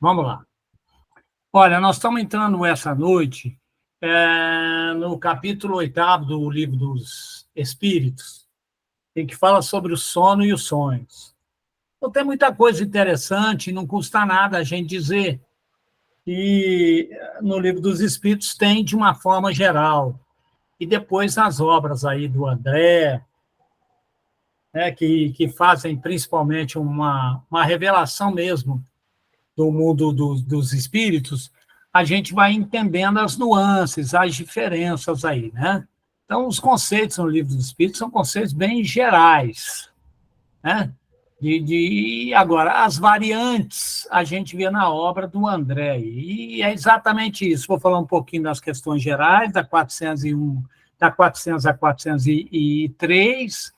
Vamos lá. Olha, nós estamos entrando essa noite no capítulo 8º do Livro dos Espíritos, em que fala sobre o sono e os sonhos. Então, tem muita coisa interessante, não custa nada a gente dizer. E no Livro dos Espíritos tem de uma forma geral. E depois nas obras aí do André, né, que fazem principalmente uma revelação mesmo do mundo dos espíritos, a gente vai entendendo as nuances, as diferenças aí, né? Então, os conceitos no Livro dos Espíritos são conceitos bem gerais, né? Agora, as variantes a gente vê na obra do André, e é exatamente isso. Vou falar um pouquinho das questões gerais, da 401, da 400 a 403,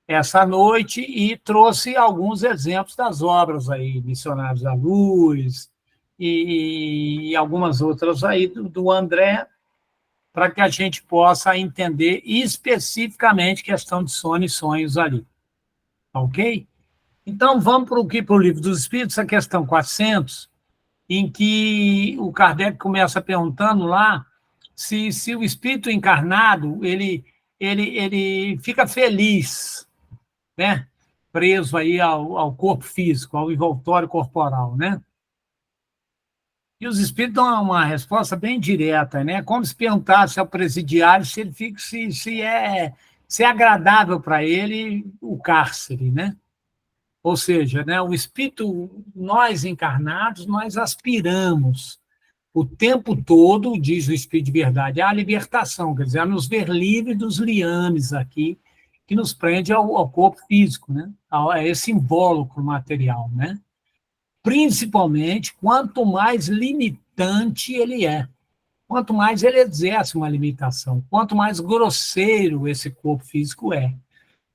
essa noite, e trouxe alguns exemplos das obras aí, Missionários da Luz, e algumas outras aí do André, para que a gente possa entender especificamente questão de sono e sonhos ali. Ok? Então, vamos para o Livro dos Espíritos, a questão 400, em que o Kardec começa perguntando lá se o espírito encarnado ele fica feliz, né? Preso aí ao corpo físico, ao envoltório corporal, né? E os espíritos dão uma resposta bem direta, né? Como se perguntasse ao presidiário se ele fica, se é agradável para ele o cárcere, né? Ou seja, né, o espírito, nós encarnados, nós aspiramos o tempo todo, diz o Espírito de Verdade, à libertação, quer dizer, a nos ver livres dos liames aqui, que nos prende ao corpo físico, né? A esse invólucro material, né? Principalmente quanto mais limitante ele é, quanto mais ele exerce uma limitação, quanto mais grosseiro esse corpo físico é.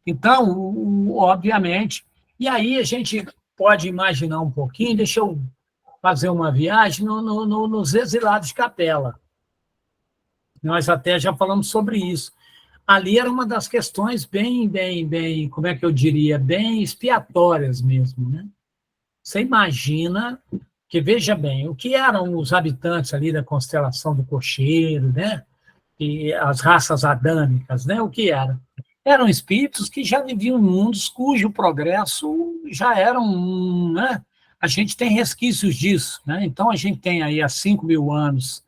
Então, obviamente, e aí a gente pode imaginar um pouquinho, deixa eu fazer uma viagem nos exilados de Capela. Nós até já falamos sobre isso. Ali era uma das questões bem, como é que eu diria, bem expiatórias mesmo, né? Você imagina que, veja bem, o que eram os habitantes ali da constelação do Cocheiro, né? E as raças adâmicas, né? O que era? Eram espíritos que já viviam em mundos cujo progresso já era né? A gente tem resquícios disso, né? Então, a gente tem aí há 5.000 anos,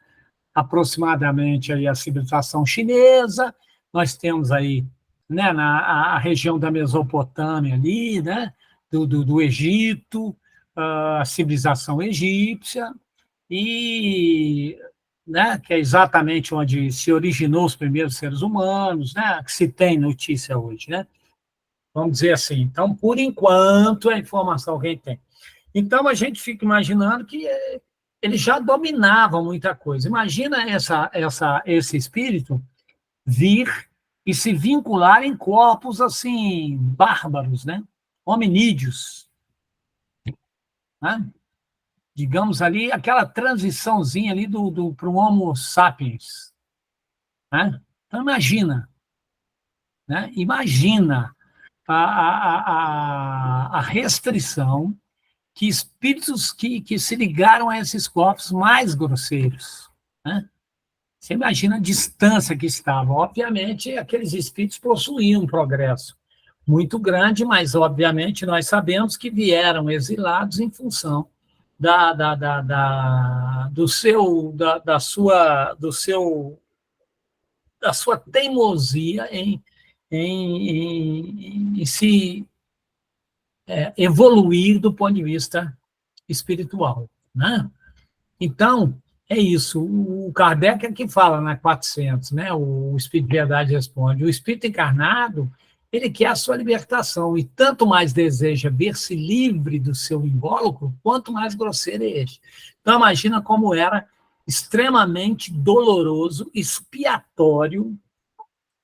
aproximadamente, aí a civilização chinesa, nós temos aí, né, a região da Mesopotâmia ali, né, do Egito, a civilização egípcia, e, né, que é exatamente onde se originou os primeiros seres humanos, né, que se tem notícia hoje, né? Vamos dizer assim. Então, por enquanto, é a informação que a gente tem. Então, a gente fica imaginando que eles já dominavam muita coisa. Imagina esse espírito vir e se vincular em corpos assim bárbaros, né? Hominídeos, né? Digamos ali, aquela transiçãozinha ali para o Homo sapiens, né? Então, imagina, né? Imagina a restrição que espíritos que se ligaram a esses corpos mais grosseiros, né? Você imagina a distância que estava. Obviamente, aqueles espíritos possuíam um progresso muito grande, mas, obviamente, nós sabemos que vieram exilados em função do seu, da sua, da sua teimosia em se evoluir do ponto de vista espiritual, né? Então, é isso. O Kardec é que fala na 400, né? O Espírito de Verdade responde. O espírito encarnado, ele quer a sua libertação, e tanto mais deseja ver-se livre do seu invólucro, quanto mais grosseiro é este. Então, imagina como era extremamente doloroso, expiatório,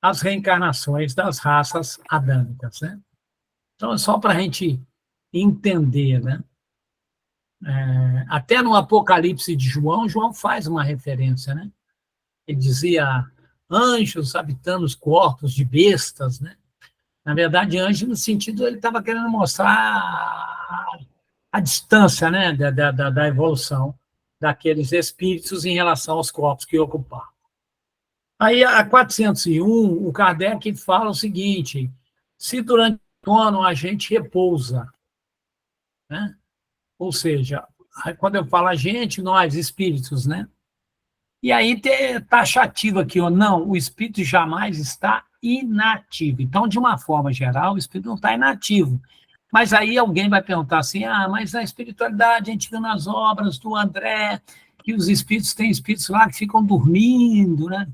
as reencarnações das raças adâmicas, né? Então, é só para a gente entender, né? Até no Apocalipse de João, João faz uma referência, né? Ele dizia anjos habitando os corpos de bestas, né? Na verdade, anjo no sentido, ele estava querendo mostrar a a distância, né, da evolução daqueles espíritos em relação aos corpos que ocupavam. Aí, a 401, o Kardec fala o seguinte: se durante o sono a gente repousa, né? Ou seja, quando eu falo a gente, nós, espíritos, né? E aí taxativo aqui, ó, não, o espírito jamais está inativo. Então, de uma forma geral, o espírito não está inativo. Mas aí alguém vai perguntar assim: mas na espiritualidade a gente viu nas obras do André que os espíritos têm espíritos lá que ficam dormindo, né?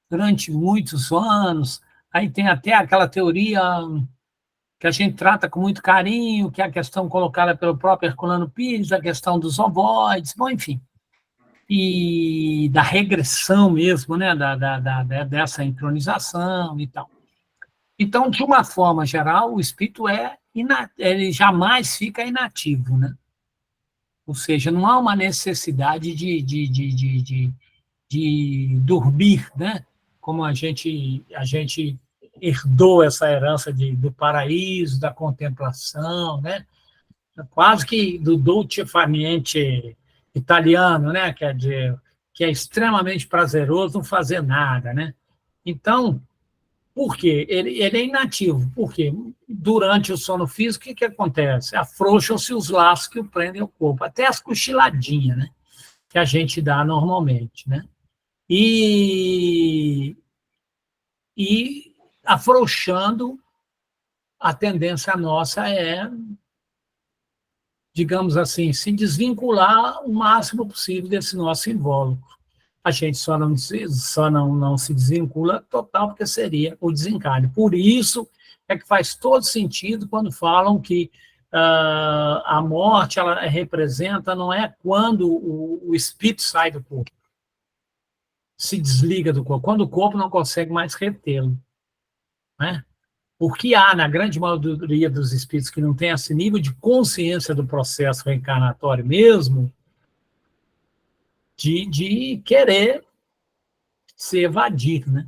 Durante muitos anos. Aí tem até aquela teoria que a gente trata com muito carinho, que é a questão colocada pelo próprio Herculano Pires, a questão dos ovoides, bom, enfim, e da regressão mesmo, né, dessa entronização e tal. Então, de uma forma geral, o espírito ele jamais fica inativo, né? Ou seja, não há uma necessidade de dormir, né? Como a gente herdou essa herança do paraíso, da contemplação, né? Quase que do dolce far niente italiano, né? Quer dizer, que é extremamente prazeroso não fazer nada, né? Então, por quê? Ele é inativo. Por quê? Durante o sono físico, o que acontece? Afrouxam-se os laços que o prendem ao corpo, até as cochiladinhas, né? Que a gente dá normalmente, né? E afrouxando, a tendência nossa é, digamos assim, se desvincular o máximo possível desse nosso invólucro. A gente só não se desvincula total, porque seria o desencarne. Por isso é que faz todo sentido quando falam que a morte ela representa, não é quando o espírito sai do corpo, se desliga do corpo, quando o corpo não consegue mais retê-lo, né? Porque há, na grande maioria dos espíritos que não tem esse nível de consciência do processo reencarnatório mesmo, de querer se evadir, né?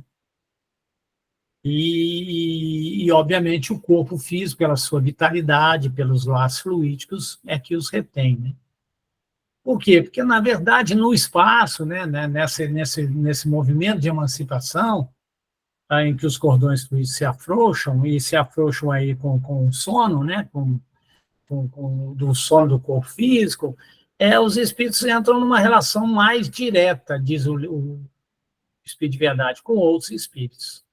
Obviamente, o corpo físico, pela sua vitalidade, pelos laços fluídicos, é que os retém, né? Por quê? Porque, na verdade, no espaço, né, nesse movimento de emancipação, em que os cordões fluídicos se afrouxam, e se afrouxam aí com o sono, né, do sono do corpo físico, os espíritos entram numa relação mais direta, diz o Espírito de Verdade, com outros espíritos,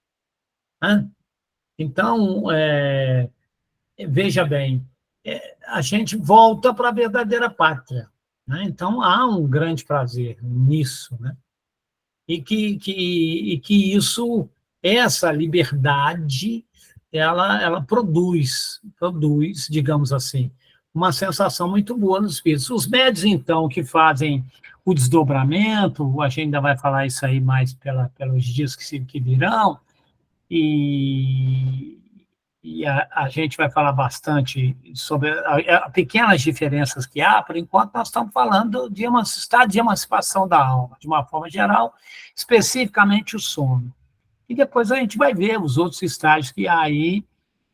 né? Então, veja bem, a gente volta para a verdadeira pátria, né? Então, há um grande prazer nisso, né? E que isso, essa liberdade, ela produz, digamos assim, uma sensação muito boa nos espíritos. Os médios, então, que fazem o desdobramento, a gente ainda vai falar isso aí mais pelos dias que virão, e, a gente vai falar bastante sobre as pequenas diferenças que há. Por enquanto, nós estamos falando de um estado de emancipação da alma, de uma forma geral, especificamente o sono. E depois a gente vai ver os outros estágios que há aí,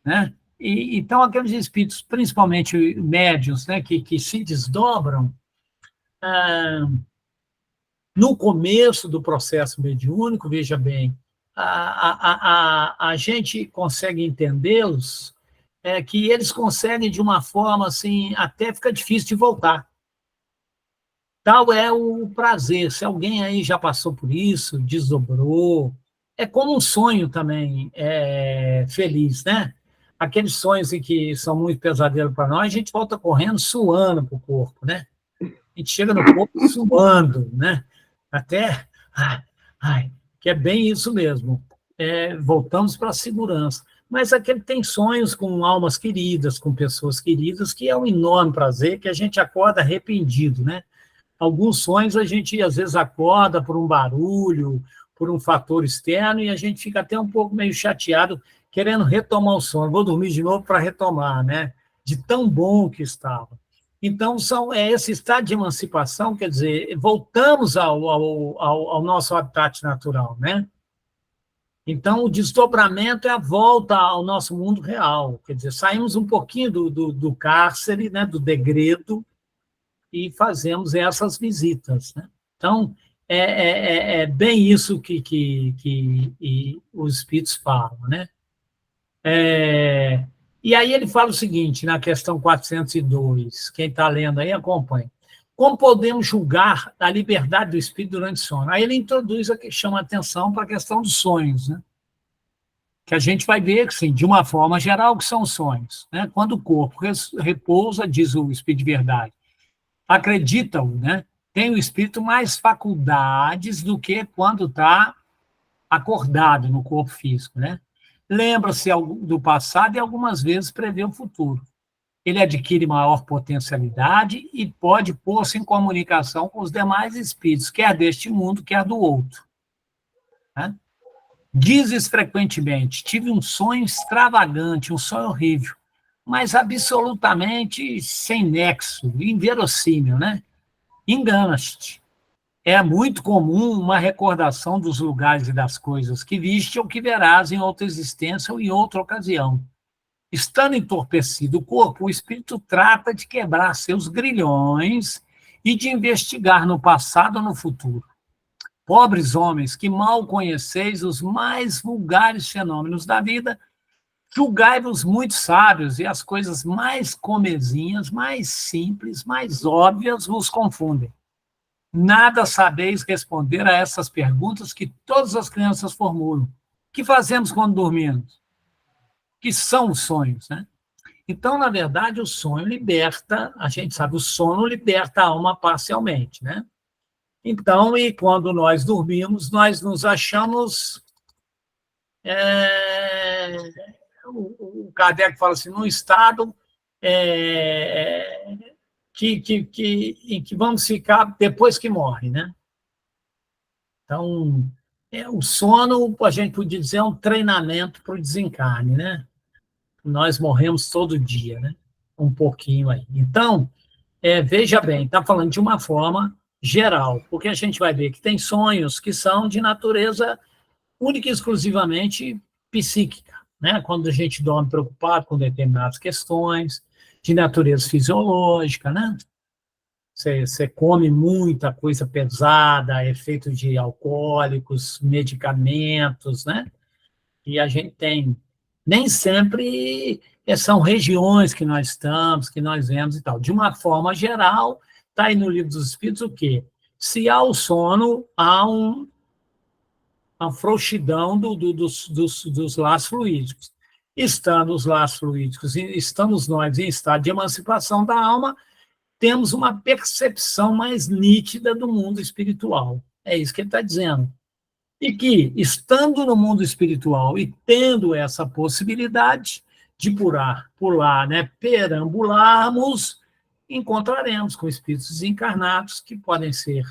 né? Então, aqueles espíritos, principalmente médios, né, que se desdobram, no começo do processo mediúnico, veja bem, a gente consegue entendê-los, que eles conseguem de uma forma assim, até fica difícil de voltar. Tal é o prazer. Se alguém aí já passou por isso, desdobrou, é como um sonho também feliz, né? Aqueles sonhos em que são muito pesadelos para nós, a gente volta correndo, suando para o corpo, né? A gente chega no corpo suando, né? Até, que é bem isso mesmo. Voltamos para a segurança. Mas aquele tem sonhos com almas queridas, com pessoas queridas, que é um enorme prazer, que a gente acorda arrependido, né? Alguns sonhos a gente, às vezes, acorda por um barulho, por um fator externo, e a gente fica até um pouco meio chateado, querendo retomar o sono. Vou dormir de novo para retomar, né? De tão bom que estava. Então, esse estado de emancipação, quer dizer, voltamos ao nosso habitat natural, né? Então, o desdobramento é a volta ao nosso mundo real. Quer dizer, saímos um pouquinho do cárcere, né, do degredo, e fazemos essas visitas. Né? Então, é bem isso que os espíritos falam. Né? E aí ele fala o seguinte, na questão 402, quem está lendo aí, acompanha. Como podemos julgar a liberdade do espírito durante o sono? Aí ele introduz, chama a atenção para a questão dos sonhos, né? Que a gente vai ver, assim, de uma forma geral, o que são sonhos. Né? Quando o corpo repousa, diz o espírito de verdade, acreditam, né? Tem o espírito mais faculdades do que quando está acordado no corpo físico, né? Lembra-se do passado e algumas vezes prevê o futuro. Ele adquire maior potencialidade e pode pôr-se em comunicação com os demais espíritos, quer deste mundo, quer do outro. Né? Dizes frequentemente, tive um sonho extravagante, um sonho horrível, mas absolutamente sem nexo, inverossímil, né? Enganas-te. É muito comum uma recordação dos lugares e das coisas que viste ou que verás em outra existência ou em outra ocasião. Estando entorpecido o corpo, o espírito trata de quebrar seus grilhões e de investigar no passado ou no futuro. Pobres homens que mal conheceis os mais vulgares fenômenos da vida, julgai-vos muito sábios e as coisas mais comezinhas, mais simples, mais óbvias vos confundem. Nada sabeis responder a essas perguntas que todas as crianças formulam. O que fazemos quando dormimos? Que são os sonhos, né? Então, na verdade, o sonho liberta, a gente sabe, o sono liberta a alma parcialmente, né? Então, e quando nós dormimos, nós nos achamos... o Kardec fala assim, num estado em que vamos ficar depois que morre, né? Então, o sono, a gente podia dizer, é um treinamento para o desencarne, né? Nós morremos todo dia, né? Um pouquinho aí. Então, veja bem, está falando de uma forma geral, porque a gente vai ver que tem sonhos que são de natureza única e exclusivamente psíquica, né? Quando a gente dorme preocupado com determinadas questões, de natureza fisiológica, né? Você come muita coisa pesada, efeito de alcoólicos, medicamentos, né? E a gente tem. Nem sempre são regiões que nós estamos, que nós vemos e tal. De uma forma geral, está aí no Livro dos Espíritos o quê? Se há o sono, há uma frouxidão dos laços fluídicos. Estando os laços fluídicos, estamos nós em estado de emancipação da alma, temos uma percepção mais nítida do mundo espiritual. É isso que ele está dizendo. E que, estando no mundo espiritual e tendo essa possibilidade de pular, né, perambularmos, encontraremos com espíritos desencarnados que podem ser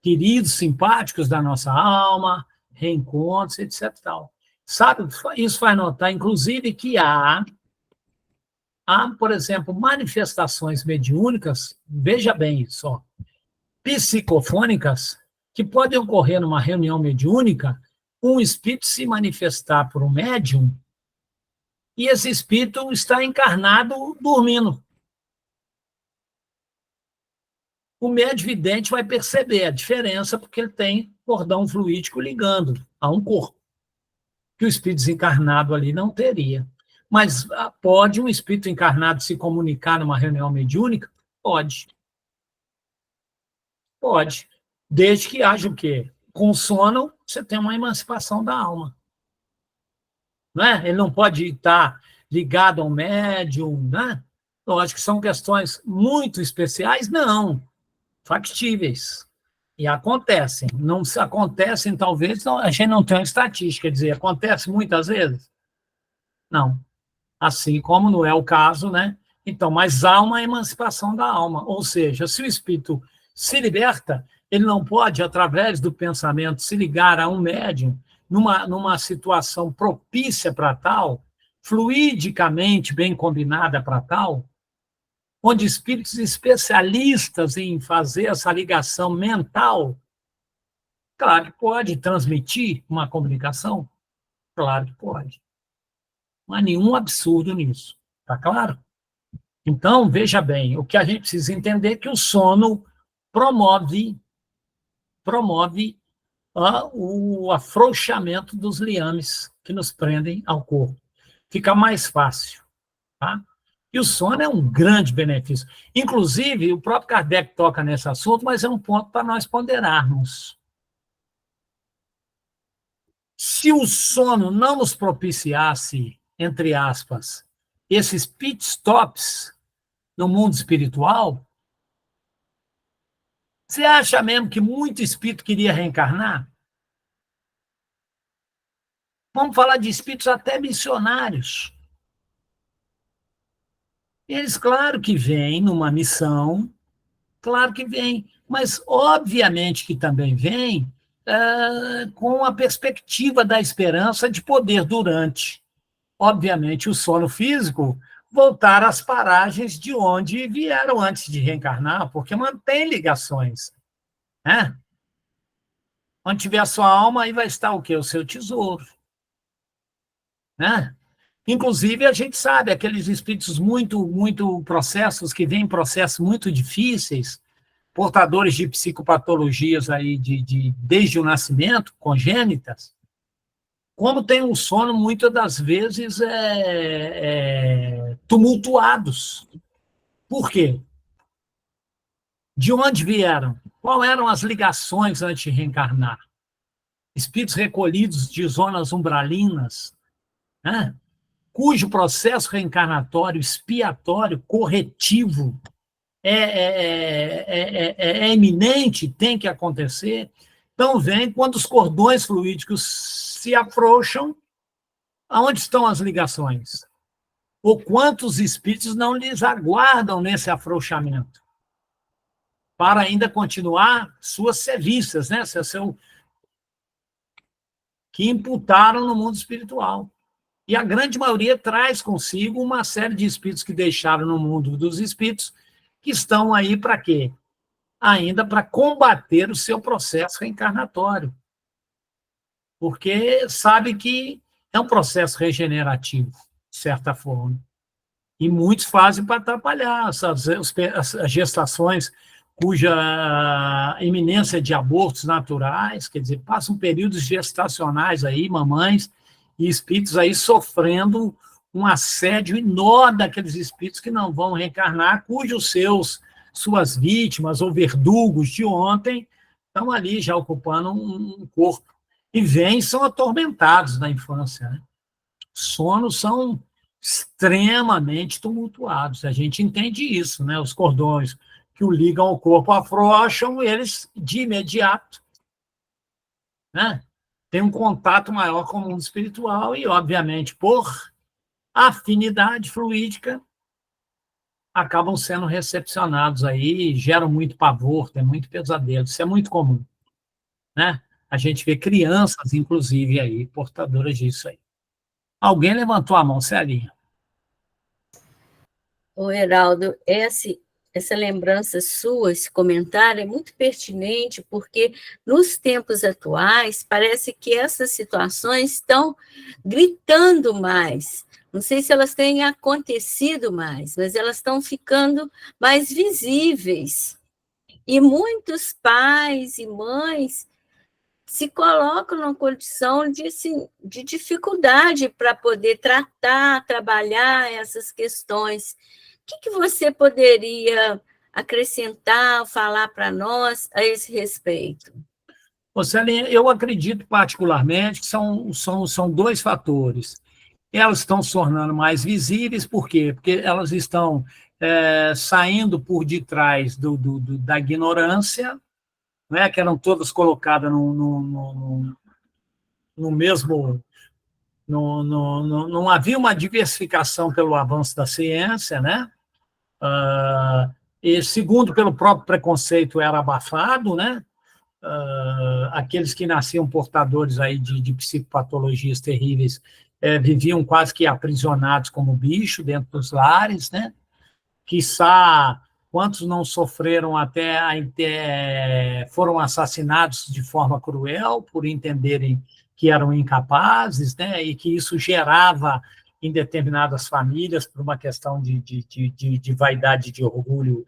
queridos, simpáticos da nossa alma, reencontros, etc. Tal. Sabe, isso faz notar, inclusive, que há, por exemplo, manifestações mediúnicas, veja bem isso, ó, psicofônicas, que podem ocorrer numa reunião mediúnica, um espírito se manifestar por um médium e esse espírito está encarnado dormindo. O médium vidente vai perceber a diferença porque ele tem cordão fluídico ligando a um corpo, que o espírito desencarnado ali não teria. Mas pode um espírito encarnado se comunicar numa reunião mediúnica? Pode. Pode. Desde que haja o quê? Com sono, você tem uma emancipação da alma. Não é? Ele não pode estar ligado ao médium, né? Lógico que são questões muito especiais, não, factíveis. E acontecem. Não se acontecem, talvez, a gente não tem uma estatística, quer dizer, acontece muitas vezes? Não. Assim como não é o caso, né? Então, mas há uma emancipação da alma, ou seja, se o espírito se liberta, ele não pode, através do pensamento, se ligar a um médium numa situação propícia para tal, fluidicamente bem combinada para tal, onde espíritos especialistas em fazer essa ligação mental, claro que pode transmitir uma comunicação, Claro que pode. Não há nenhum absurdo nisso. Está claro? Então, veja bem, o que a gente precisa entender é que o sono promove o afrouxamento dos liames que nos prendem ao corpo. Fica mais fácil. Tá? E o sono é um grande benefício. Inclusive, o próprio Kardec toca nesse assunto, mas é um ponto para nós ponderarmos. Se o sono não nos propiciasse, entre aspas, esses pit stops no mundo espiritual, você acha mesmo que muito espírito queria reencarnar? Vamos falar de espíritos até missionários. Eles, claro que vêm numa missão, claro que vêm, mas obviamente que também vêm com a perspectiva da esperança de poder, durante, obviamente, o sono físico, voltar às paragens de onde vieram antes de reencarnar, porque mantém ligações. Né? Onde tiver a sua alma, aí vai estar o quê? O seu tesouro. Né? Inclusive, a gente sabe, aqueles espíritos muito processos, que vêm em processos muito difíceis, portadores de psicopatologias aí desde o nascimento, congênitas, como tem um sono, muitas das vezes, tumultuados. Por quê? De onde vieram? Quais eram as ligações antes de reencarnar? Espíritos recolhidos de zonas umbralinas, né? Cujo processo reencarnatório, expiatório, corretivo é eminente, tem que acontecer. Então, vem quando os cordões fluídicos se afrouxam, aonde estão as ligações? Ou quantos espíritos não lhes aguardam nesse afrouxamento? Para ainda continuar suas serviços, né? Que imputaram no mundo espiritual. E a grande maioria traz consigo uma série de espíritos que deixaram no mundo dos espíritos, que estão aí para quê? Ainda para combater o seu processo reencarnatório. Porque sabe que é um processo regenerativo, de certa forma. E muitos fazem para atrapalhar as gestações cuja iminência de abortos naturais, quer dizer, passam períodos gestacionais aí, mamães e espíritos aí sofrendo um assédio enorme daqueles espíritos que não vão reencarnar, suas vítimas ou verdugos de ontem estão ali já ocupando um corpo. E são atormentados na infância. Né? Sonos são extremamente tumultuados. A gente entende isso, né? Os cordões que o ligam ao corpo afrouxam, eles, de imediato, né? Tem um contato maior com o mundo espiritual e, obviamente, por afinidade fluídica, acabam sendo recepcionados aí, geram muito pavor, tem muito pesadelo. Isso é muito comum, né? A gente vê crianças, inclusive, aí, portadoras disso aí. Alguém levantou a mão, Celinha. Ô, Heraldo, essa lembrança sua, esse comentário é muito pertinente, porque nos tempos atuais parece que essas situações estão gritando mais. Não sei se elas têm acontecido mais, mas elas estão ficando mais visíveis. E muitos pais e mães se colocam numa condição de dificuldade para poder tratar, trabalhar essas questões. O que você poderia acrescentar, falar para nós a esse respeito? Celinha, eu acredito particularmente que são dois fatores. Elas estão se tornando mais visíveis, por quê? Porque elas estão saindo por detrás da ignorância, né, que eram todas colocadas no mesmo. Não havia uma diversificação pelo avanço da ciência, né? E segundo, pelo próprio preconceito, era abafado, né? Aqueles que nasciam portadores aí de psicopatologias terríveis viviam quase que aprisionados como bicho dentro dos lares, né? Quiçá, quantos não sofreram até foram assassinados de forma cruel por entenderem que eram incapazes, né, e que isso gerava em determinadas famílias, por uma questão de vaidade, de orgulho,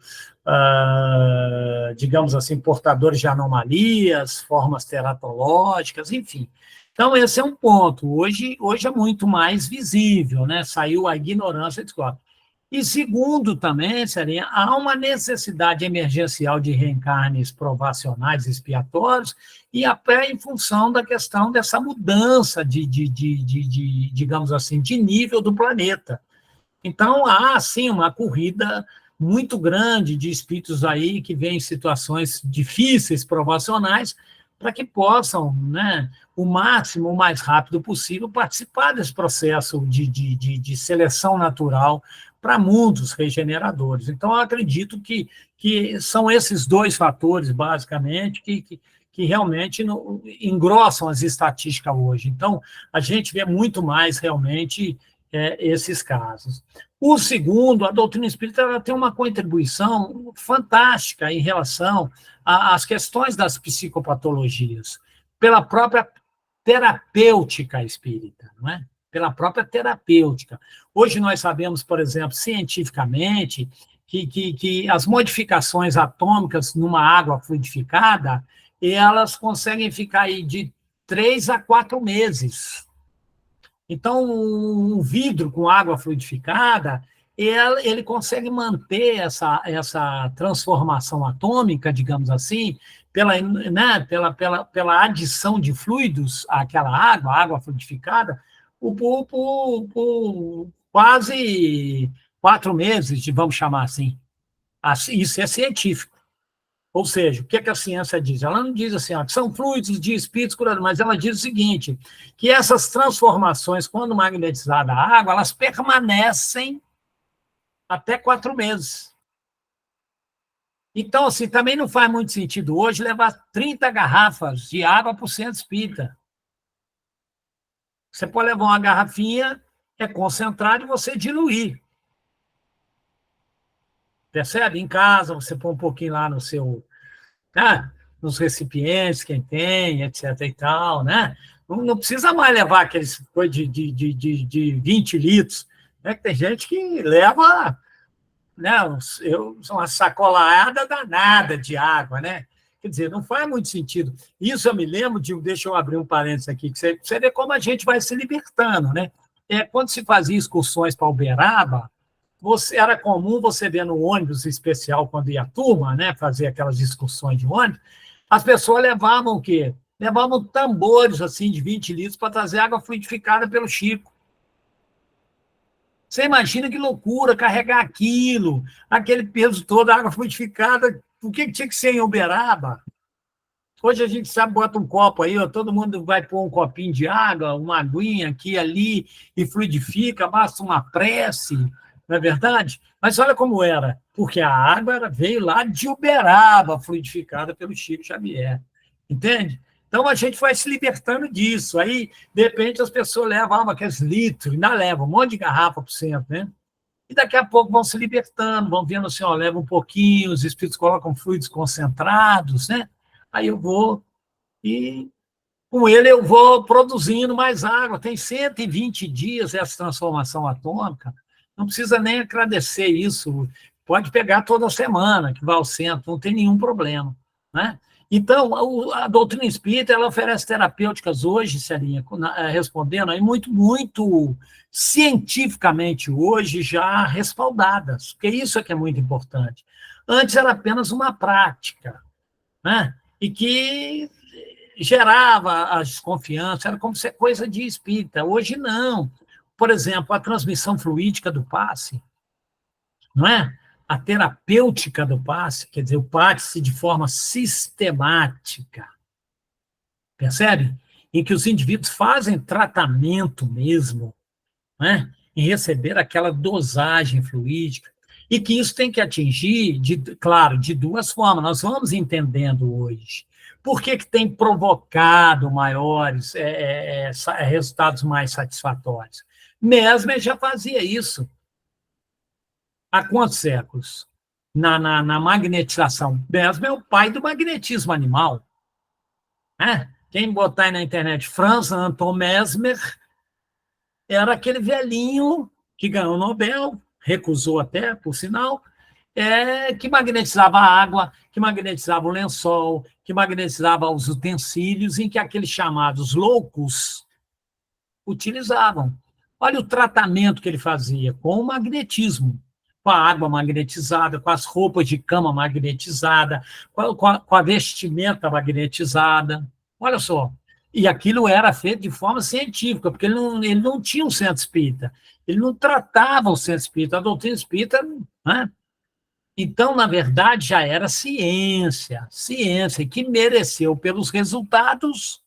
digamos assim, portadores de anomalias, formas teratológicas, enfim. Então, esse é um ponto. Hoje é muito mais visível, né? Saiu a ignorância de escola. E segundo também, seria, há uma necessidade emergencial de reencarnes provacionais, expiatórios, e até em função da questão dessa mudança digamos assim, de nível do planeta. Então, há, sim, uma corrida muito grande de espíritos aí que vêm em situações difíceis, provacionais, para que possam, né, o máximo, o mais rápido possível, participar desse processo de seleção natural para mundos regeneradores. Então, eu acredito que são esses dois fatores, basicamente, que realmente engrossam as estatísticas hoje. Então, a gente vê muito mais, realmente, esses casos. O segundo, a doutrina espírita, ela tem uma contribuição fantástica em relação às questões das psicopatologias, pela própria terapêutica espírita, não é? Pela própria terapêutica. Hoje nós sabemos, por exemplo, cientificamente, que as modificações atômicas numa água fluidificada, elas conseguem ficar aí de 3 a 4 meses. Então, um vidro com água fluidificada, ele consegue manter essa transformação atômica, digamos assim, né, pela adição de fluidos àquela água fluidificada, por quase 4 meses, vamos chamar assim. Isso é científico. Ou seja, o que a ciência diz? Ela não diz assim, que são fluidos de espíritos curados, mas ela diz o seguinte, que essas transformações, quando magnetizada a água, elas permanecem até 4 meses. Então, assim, também não faz muito sentido hoje levar 30 garrafas de água para o centro espírita. Você pode levar uma garrafinha, é concentrado, e você diluir. Percebe? Em casa, você põe um pouquinho lá no seu... nos recipientes, quem tem, etc. e tal, né? Não precisa mais levar aqueles coisas de 20 litros, né? Que tem gente que leva, né, uma sacolada danada de água, né? Quer dizer, não faz muito sentido. Isso eu me lembro deixa eu abrir um parênteses aqui, que você vê como a gente vai se libertando, né? Quando se fazia excursões para Uberaba, era comum você ver no ônibus especial, quando ia a turma, né, fazer aquelas excursões de ônibus, as pessoas levavam o quê? Levavam tambores assim, de 20 litros para trazer água fluidificada pelo Chico. Você imagina que loucura carregar aquilo, aquele peso todo, água fluidificada. Por que tinha que ser em Uberaba? Hoje a gente sabe, bota um copo aí, todo mundo vai pôr um copinho de água, uma aguinha aqui ali, e fluidifica, basta uma prece, não é verdade? Mas olha como era, porque a água veio lá de Uberaba, fluidificada pelo Chico Xavier, entende? Então a gente vai se libertando disso. Aí, de repente, as pessoas levam aqueles litros, ainda levam um monte de garrafa para o centro, né? E daqui a pouco vão se libertando, vão vendo assim, leva um pouquinho, os espíritos colocam fluidos concentrados, né? Aí eu vou e com ele eu vou produzindo mais água. Tem 120 dias essa transformação atômica. Não precisa nem agradecer isso. Pode pegar toda semana que vai ao centro, não tem nenhum problema, né? Então, a doutrina espírita, ela oferece terapêuticas hoje, Celinha, respondendo aí, muito cientificamente hoje já respaldadas, porque isso é que é muito importante. Antes era apenas uma prática, né? E que gerava a desconfiança, era como ser coisa de espírita. Hoje, não. Por exemplo, a transmissão fluídica do passe, não é? A terapêutica do passe, quer dizer, o passe de forma sistemática, percebe? Em que os indivíduos fazem tratamento mesmo, né? Em receber aquela dosagem fluídica, e que isso tem que atingir, claro, de duas formas. Nós vamos entendendo hoje. Por que tem provocado maiores resultados mais satisfatórios? Mesmer já fazia isso. Há quantos séculos? Na magnetização. Mesmer é o pai do magnetismo animal. Né? Quem botar aí na internet, Franz Anton Mesmer, era aquele velhinho que ganhou o Nobel, recusou até, por sinal, que magnetizava a água, que magnetizava o lençol, que magnetizava os utensílios, em que aqueles chamados loucos utilizavam. Olha o tratamento que ele fazia com o magnetismo, com a água magnetizada, com as roupas de cama magnetizada, com a vestimenta magnetizada. Olha só. E aquilo era feito de forma científica, porque ele não tinha um centro espírita, ele não tratava o centro espírita, a doutrina espírita, né? Então, na verdade, já era ciência, ciência, que mereceu, pelos resultados,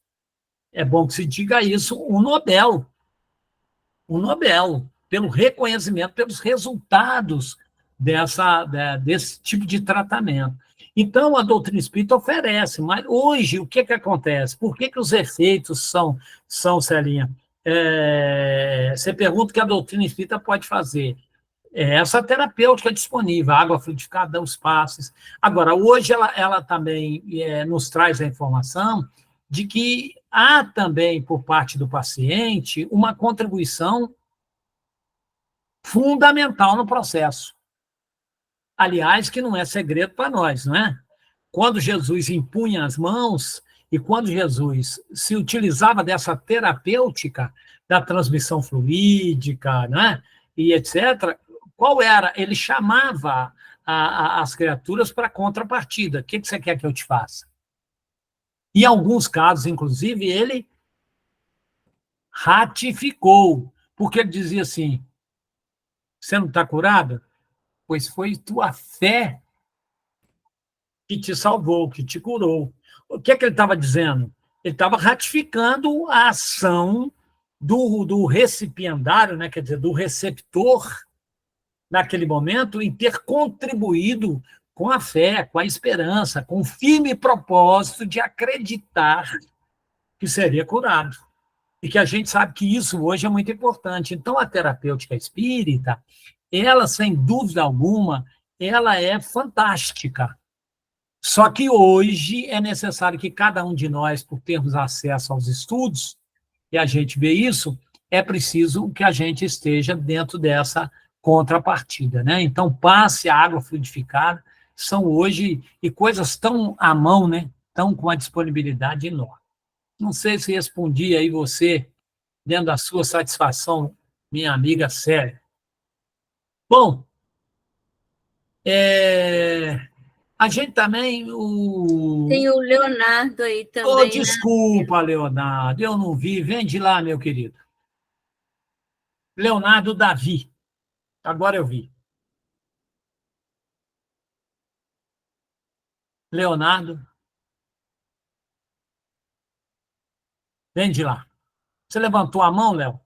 é bom que se diga isso, o Nobel, pelo reconhecimento, pelos resultados desse tipo de tratamento. Então, a doutrina espírita oferece, mas hoje, o que acontece? Por que os efeitos são Celinha? Você pergunta o que a doutrina espírita pode fazer. Essa terapêutica disponível, a água fluidificada, os passes. Agora, hoje ela também nos traz a informação de que há também, por parte do paciente, uma contribuição fundamental no processo. Aliás, que não é segredo para nós, não é? Quando Jesus impunha as mãos e quando Jesus se utilizava dessa terapêutica da transmissão fluídica, né, e etc., qual era? Ele chamava as criaturas para contrapartida. O que você quer que eu te faça? Em alguns casos, inclusive, ele ratificou, porque ele dizia assim: você não está curada? Pois foi tua fé que te salvou, que te curou. O que ele estava dizendo? Ele estava ratificando a ação do recipiendário, né, quer dizer, do receptor, naquele momento, em ter contribuído com a fé, com a esperança, com o firme propósito de acreditar que seria curado. E que a gente sabe que isso hoje é muito importante. Então, a terapêutica espírita, ela, sem dúvida alguma, ela é fantástica. Só que hoje é necessário que cada um de nós, por termos acesso aos estudos, e a gente vê isso, é preciso que a gente esteja dentro dessa contrapartida, né? Então, passe a água fluidificada são hoje, e coisas tão à mão, né? Tão com a disponibilidade enorme. Não sei se respondi aí você, dentro da sua satisfação, minha amiga Célia. Bom, a gente também... Tem o Leonardo aí Oh, também, né? desculpa, Leonardo, eu não vi. Vem de lá, meu querido. Leonardo Davi. Agora eu vi. Leonardo, vem de lá. Você levantou a mão, Léo?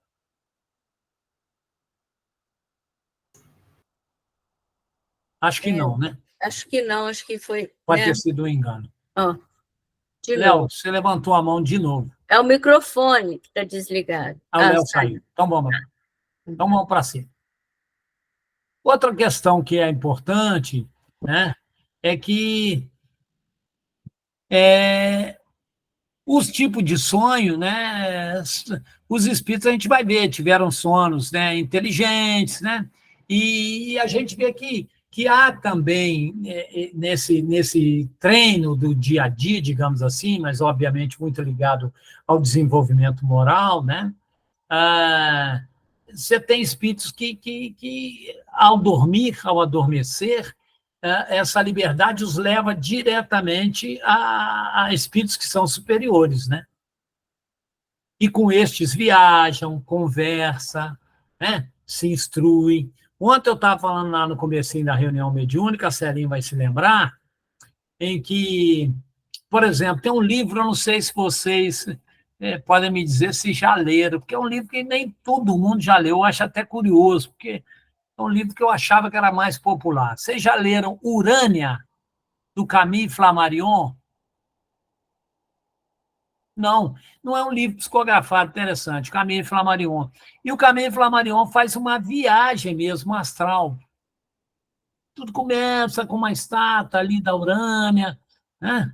Acho que não, né? Acho que não, acho que foi, Pode né? ter sido um engano. Ó, de Léo, novo. você levantou a mão de novo. É o microfone que está desligado. Ah, o Léo saiu. Então vamos para cima. Outra questão que é importante, né, é que os tipos de sonho, né, os espíritos a gente vai ver, tiveram sonos, né, inteligentes, né, e a gente vê que há também, nesse treino do dia a dia, digamos assim, mas obviamente muito ligado ao desenvolvimento moral, né, você tem espíritos que ao dormir, ao adormecer, essa liberdade os leva diretamente a espíritos que são superiores, né? E com estes viajam, conversam, né? Se instruem. Ontem eu estava falando lá no comecinho da reunião mediúnica, a Celinha vai se lembrar, em que, por exemplo, tem um livro, eu não sei se vocês podem me dizer se já leram, porque é um livro que nem todo mundo já leu, eu acho até curioso, porque é um livro que eu achava que era mais popular. Vocês já leram Urânia, do Camille Flammarion? Não, não é um livro psicografado interessante, Camille Flammarion. E o Camille Flammarion faz uma viagem mesmo astral. Tudo começa com uma estátua ali da Urânia, né?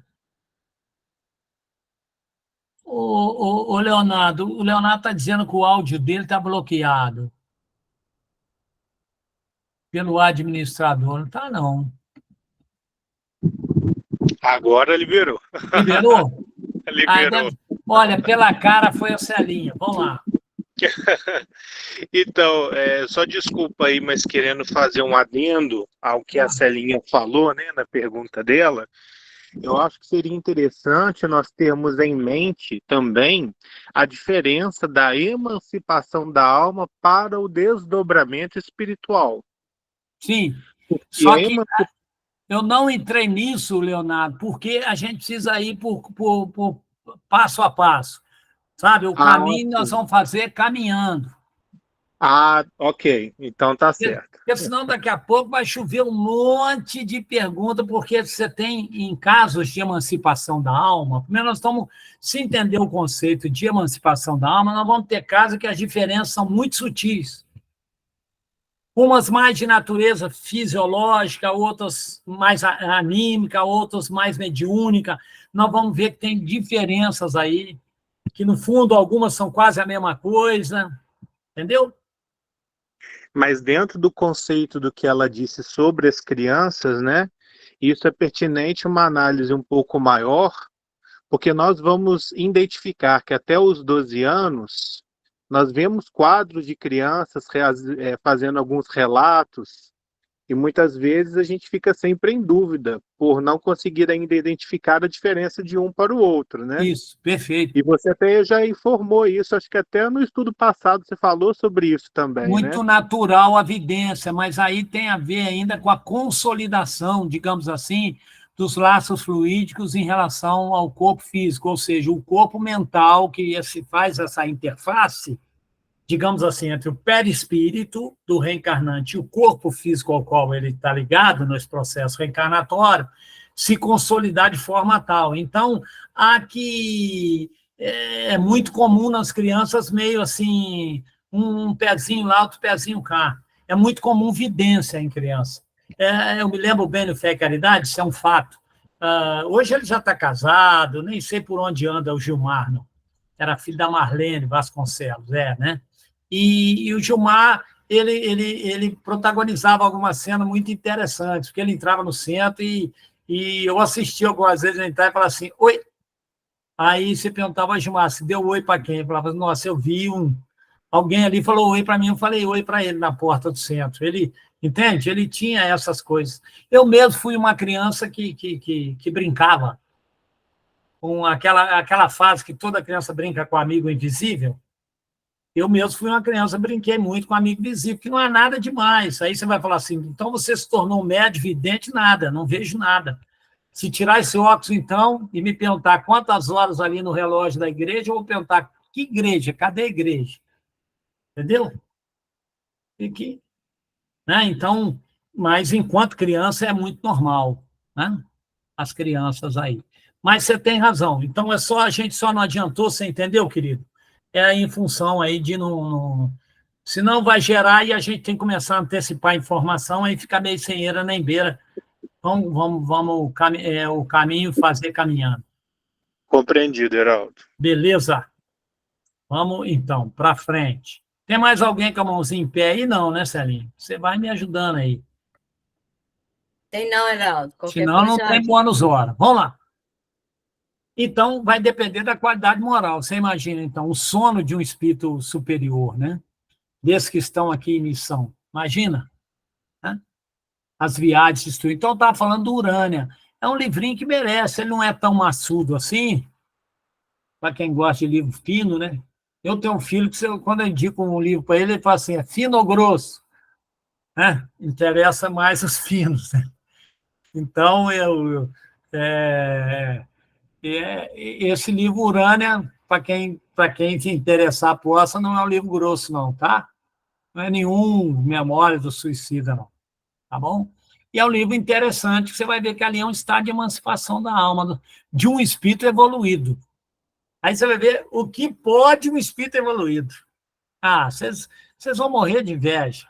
O Leonardo, está dizendo que o áudio dele está bloqueado pelo administrador. Não está, não. Agora liberou. Liberou? Liberou. Olha, pela cara foi a Celinha. Vamos lá. Então, só desculpa aí, mas querendo fazer um adendo ao que a Celinha falou, né, na pergunta dela, eu acho que seria interessante nós termos em mente também a diferença da emancipação da alma para o desdobramento espiritual. Sim, E só que eu não entrei nisso, Leonardo, porque a gente precisa ir por passo a passo, sabe? O caminho nós vamos fazer caminhando. Ok, então tá certo. Porque senão daqui a pouco vai chover um monte de perguntas, porque você tem, em casos de emancipação da alma, primeiro nós estamos, se entender o conceito de emancipação da alma, nós vamos ter casos que as diferenças são muito sutis. Umas mais de natureza fisiológica, outras mais anímica, outras mais mediúnica. Nós vamos ver que tem diferenças aí, que no fundo algumas são quase a mesma coisa, entendeu? Mas dentro do conceito do que ela disse sobre as crianças, né, isso é pertinente uma análise um pouco maior, porque nós vamos identificar que até os 12 anos, nós vemos quadros de crianças fazendo alguns relatos, e muitas vezes a gente fica sempre em dúvida, por não conseguir ainda identificar a diferença de um para o outro, né? Isso, perfeito. E você até já informou isso, acho que até no estudo passado você falou sobre isso também, muito, né? Natural a evidência, mas aí tem a ver ainda com a consolidação, digamos assim, dos laços fluídicos em relação ao corpo físico, ou seja, o corpo mental que se faz essa interface, digamos assim, entre o perispírito do reencarnante e o corpo físico ao qual ele está ligado nesse processo reencarnatório, se consolidar de forma tal. Então, aqui é muito comum nas crianças meio assim, um pezinho lá, outro pezinho cá. É muito comum vidência em criança. Eu me lembro bem do Fé e Caridade, isso é um fato. Hoje ele já está casado, nem sei por onde anda o Gilmar, não. Era filho da Marlene Vasconcelos, né? E o Gilmar, ele protagonizava algumas cenas muito interessantes, porque ele entrava no centro e eu assistia algumas vezes, ele entrava e falava assim, oi. Aí você perguntava, Gilmar, se deu oi para quem? Ele falava, nossa, eu vi alguém ali falou oi para mim, eu falei oi para ele na porta do centro. Ele, entende? Ele tinha essas coisas. Eu mesmo fui uma criança que brincava, com aquela fase que toda criança brinca com amigo invisível. Eu mesmo fui uma criança, brinquei muito com amigo invisível, que não é nada demais. Aí você vai falar assim, então você se tornou um médio vidente? Nada, não vejo nada. Se tirar esse óculos, então, e me perguntar quantas horas ali no relógio da igreja, eu vou perguntar, que igreja? Cadê a igreja? Entendeu? Né? Então, mas enquanto criança é muito normal, né? As crianças aí. Mas você tem razão. Então, a gente só não adiantou, você entendeu, querido? É em função aí de não. Senão vai gerar e a gente tem que começar a antecipar a informação, aí fica meio sem eira nem beira. Vamos o caminho fazer caminhando. Compreendido, Heraldo. Beleza? Vamos, então, para frente. Tem mais alguém com a mãozinha em pé aí? Não, né, Celinho? Você vai me ajudando aí. Tem não, Heraldo. Senão não tem bônus hora. Vamos lá. Então, vai depender da qualidade moral. Você imagina, então, o sono de um espírito superior, né? Desses que estão aqui em missão. Imagina, né? As viagens de estudo. Então, eu estava falando do Urânia. É um livrinho que merece. Ele não é tão maçudo assim, para quem gosta de livro fino, né? Eu tenho um filho que, quando eu indico um livro para ele, ele fala assim, é fino ou grosso? Né? Interessa mais os finos, né? Então, esse livro Urânia, para quem se interessar, possa, não é um livro grosso, não, tá? Não é nenhum Memória do Suicida, não. Tá bom? E é um livro interessante, que você vai ver que ali é um estado de emancipação da alma, de um espírito evoluído. Aí você vai ver o que pode um espírito evoluído. Vocês vão morrer de inveja.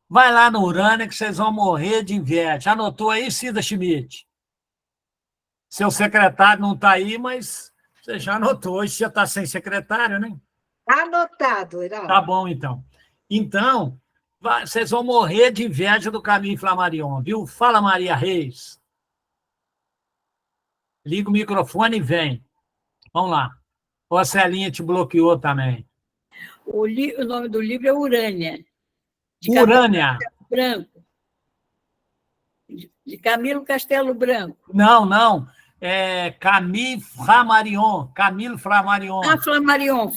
Vai lá no Urânia que vocês vão morrer de inveja. Anotou aí, Cida Schmidt? Seu secretário não está aí, mas Você já anotou, hoje você está sem secretário, né? Anotado, Heraldo. Tá bom, então. Então, vocês vão morrer de inveja do Camille Flammarion, viu? Fala, Maria Reis. Liga o microfone e vem. Vamos lá. Ou a Celinha te bloqueou também. O nome do livro é Urânia. Urânia. Branco. De Camilo Castelo Branco. Não. É Camille Flammarion. Camille Flammarion. Ah, Flammarion.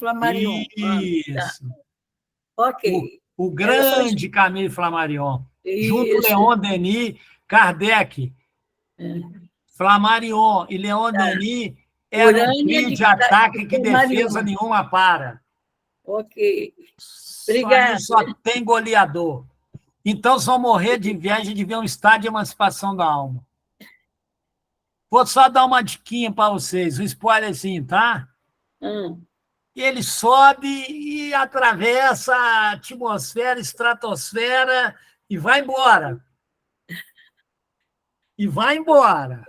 Isso. Ok. O grande Camille Flammarion. Junto Leon Denis, Kardec. Flammarion e Leon Denis era um trio de ataque que defesa nenhuma para. Ok. Obrigada. Só tem goleador. Então, só morrer de inveja de ver um estado de emancipação da alma. Vou só dar uma diquinha para vocês, um spoilerzinho, tá? Ele sobe e atravessa a atmosfera, estratosfera e vai embora. Vai embora.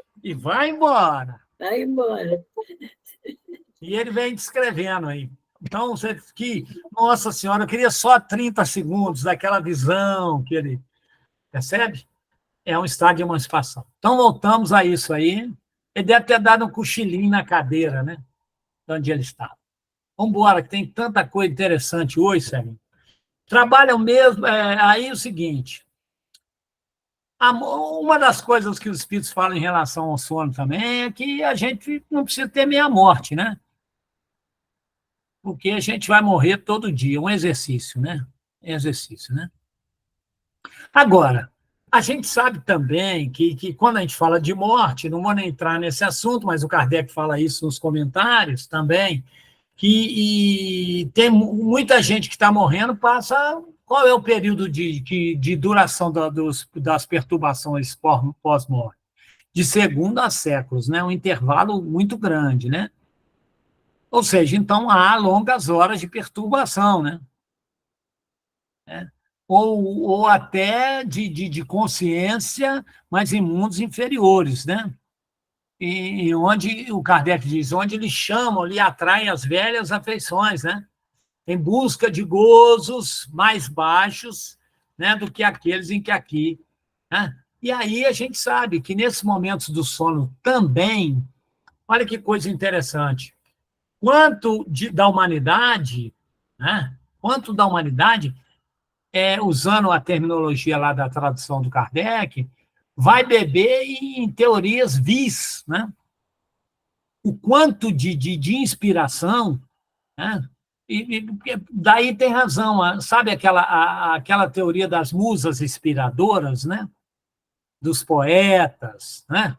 E ele vem descrevendo aí. Então, você que, nossa senhora, eu queria só 30 segundos daquela visão que ele percebe? É um estado de emancipação. Então, voltamos a isso aí. Ele deve ter dado um cochilinho na cadeira, né? De onde ele estava. Vamos embora, que tem tanta coisa interessante hoje, Sérgio. Trabalham mesmo. Aí é o seguinte. Uma das coisas que os espíritos falam em relação ao sono também é que a gente não precisa temer a morte, né? Porque a gente vai morrer todo dia, um exercício, né? Agora, a gente sabe também que quando a gente fala de morte, não vou nem entrar nesse assunto, mas o Kardec fala isso nos comentários também, que tem muita gente que está morrendo, passa... Qual é o período de duração das perturbações pós-morte? De segundo a séculos, né? Um intervalo muito grande, né? Ou seja, então há longas horas de perturbação, né? Ou até de consciência, mas em mundos inferiores, né? E onde o Kardec diz, onde eles chamam, lhe atraem as velhas afeições, né? Em busca de gozos mais baixos, né, do que aqueles em que aqui. Né? E aí a gente sabe que nesses momentos do sono também, olha que coisa interessante, quanto da humanidade, né, usando a terminologia lá da tradução do Kardec, vai beber em teorias vis, né? O quanto de inspiração, né? E daí tem razão, sabe aquela teoria das musas inspiradoras, né? Dos poetas, né?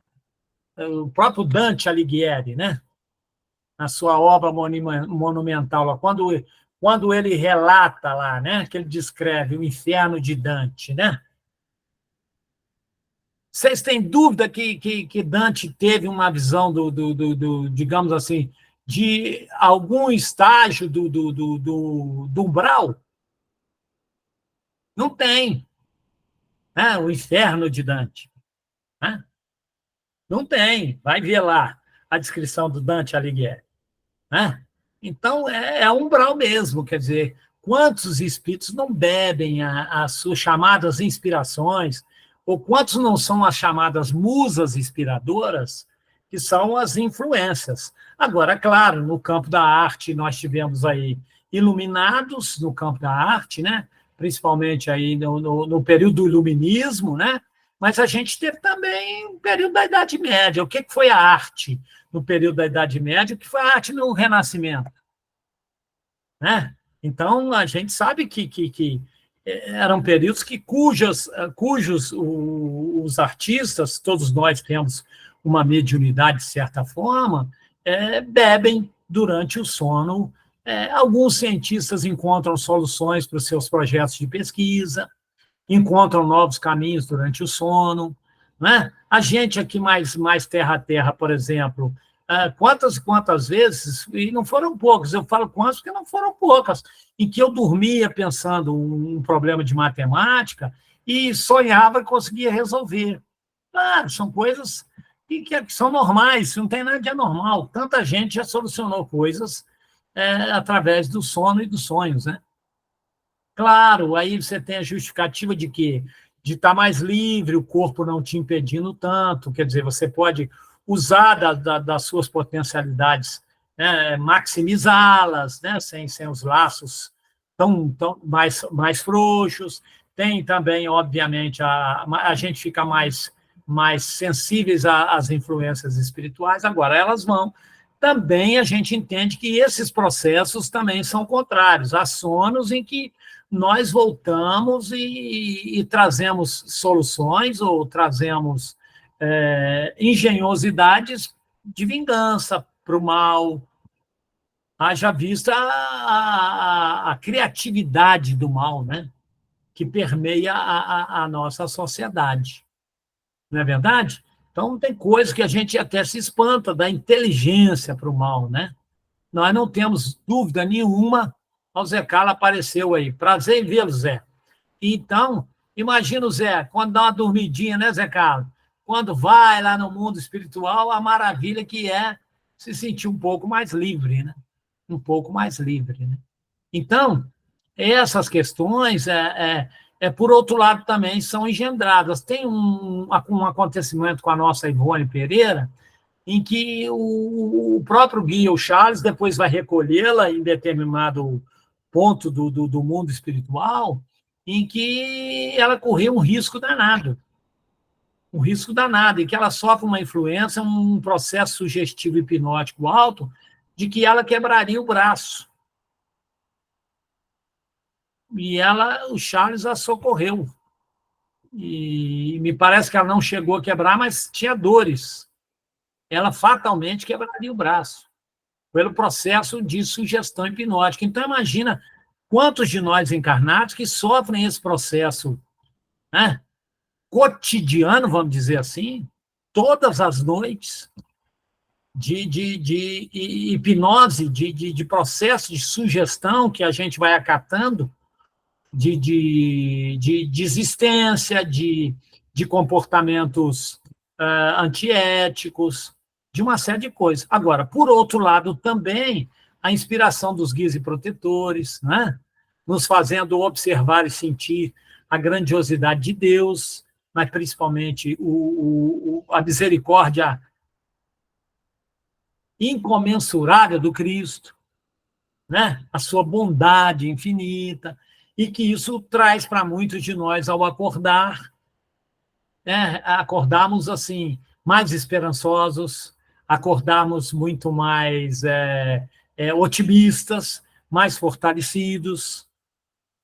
O próprio Dante Alighieri, né? Na sua obra monumental, lá, quando ele relata lá, né? Que ele descreve o inferno de Dante, né? Vocês têm dúvida que Dante teve uma visão digamos assim, de algum estágio do umbral? Não tem. Né? O inferno de Dante. Né? Não tem. Vai ver lá a descrição do Dante Alighieri. Né? Então, é umbral mesmo. Quer dizer, quantos espíritos não bebem as suas chamadas inspirações, ou quantos não são as chamadas musas inspiradoras, que são as influências. Agora, claro, no campo da arte, nós tivemos aí iluminados no campo da arte, né? Principalmente aí no período do iluminismo, né? Mas a gente teve também o período da Idade Média. O que foi a arte no período da Idade Média? O que foi a arte no Renascimento? Né? Então, a gente sabe que eram períodos cujos os artistas, todos nós temos uma mediunidade, de certa forma, bebem durante o sono. Alguns cientistas encontram soluções para os seus projetos de pesquisa, encontram novos caminhos durante o sono. Né? A gente aqui mais terra a terra, por exemplo, quantas vezes, e não foram poucas, eu falo quantas porque não foram poucas, em que eu dormia pensando um problema de matemática e sonhava que conseguia resolver. Claro, são coisas que são normais, não tem nada de anormal. Tanta gente já solucionou coisas através do sono e dos sonhos, né? Claro, aí você tem a justificativa de quê? De estar mais livre, o corpo não te impedindo tanto, quer dizer, você pode usar das suas potencialidades, né, maximizá-las, né, sem os laços tão mais frouxos. Tem também, obviamente, a gente fica mais sensíveis às influências espirituais. Agora, elas vão. Também a gente entende que esses processos também são contrários. Há sonos em que nós voltamos e trazemos soluções ou trazemos engenhosidades de vingança para o mal. Haja vista a criatividade do mal, né? Que permeia a nossa sociedade. Não é verdade? Então, tem coisas que a gente até se espanta da inteligência para o mal, né? Nós não temos dúvida nenhuma. O Zé Carlos apareceu aí. Prazer em vê-lo, Zé. Então, imagina o Zé, quando dá uma dormidinha, né, Zé Carlos? Quando vai lá no mundo espiritual, a maravilha que é se sentir um pouco mais livre, né? Um pouco mais livre, né? Então, essas questões, por outro lado, também são engendradas. Tem um acontecimento com a nossa Ivone Pereira, em que o próprio guia, o Charles, depois vai recolhê-la em determinado ponto do mundo espiritual, em que ela correu um risco danado, em que ela sofre uma influência, um processo sugestivo hipnótico alto, de que ela quebraria o braço. E o Charles a socorreu. E me parece que ela não chegou a quebrar, mas tinha dores. Ela fatalmente quebraria o braço, pelo processo de sugestão hipnótica. Então, imagina quantos de nós encarnados que sofrem esse processo, né, cotidiano, vamos dizer assim, todas as noites, de hipnose, de processo de sugestão que a gente vai acatando, de desistência, de comportamentos antiéticos, de uma série de coisas. Agora, por outro lado, também a inspiração dos guias e protetores, né? Nos fazendo observar e sentir a grandiosidade de Deus, mas principalmente a misericórdia incomensurável do Cristo, né? A sua bondade infinita, e que isso traz para muitos de nós ao acordar, né? Acordarmos assim, mais esperançosos, acordarmos muito mais otimistas, mais fortalecidos,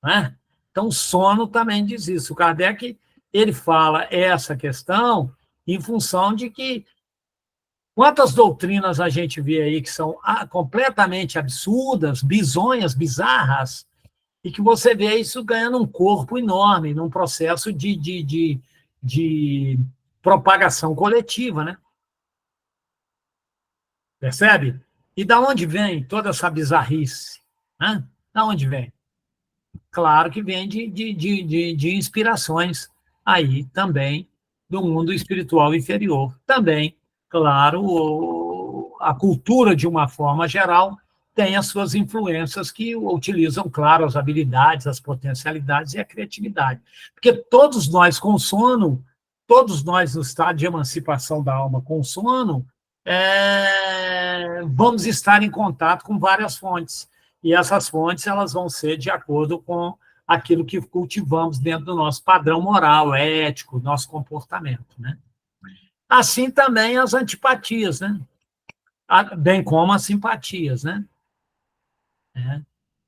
né? Então, o sono também diz isso. O Kardec, ele fala essa questão em função de que quantas doutrinas a gente vê aí que são completamente absurdas, bizonhas, bizarras, e que você vê isso ganhando um corpo enorme, num processo de propagação coletiva, né? Percebe? E da onde vem toda essa bizarrice? Né? Da onde vem? Claro que vem de inspirações aí também do mundo espiritual inferior. Também, claro, a cultura, de uma forma geral, tem as suas influências que utilizam, claro, as habilidades, as potencialidades e a criatividade. Porque todos nós com sono, todos nós no estado de emancipação da alma com sono, vamos estar em contato com várias fontes. E essas fontes elas vão ser de acordo com aquilo que cultivamos dentro do nosso padrão moral, ético, nosso comportamento, né? Assim também as antipatias, né? Bem como as simpatias, né?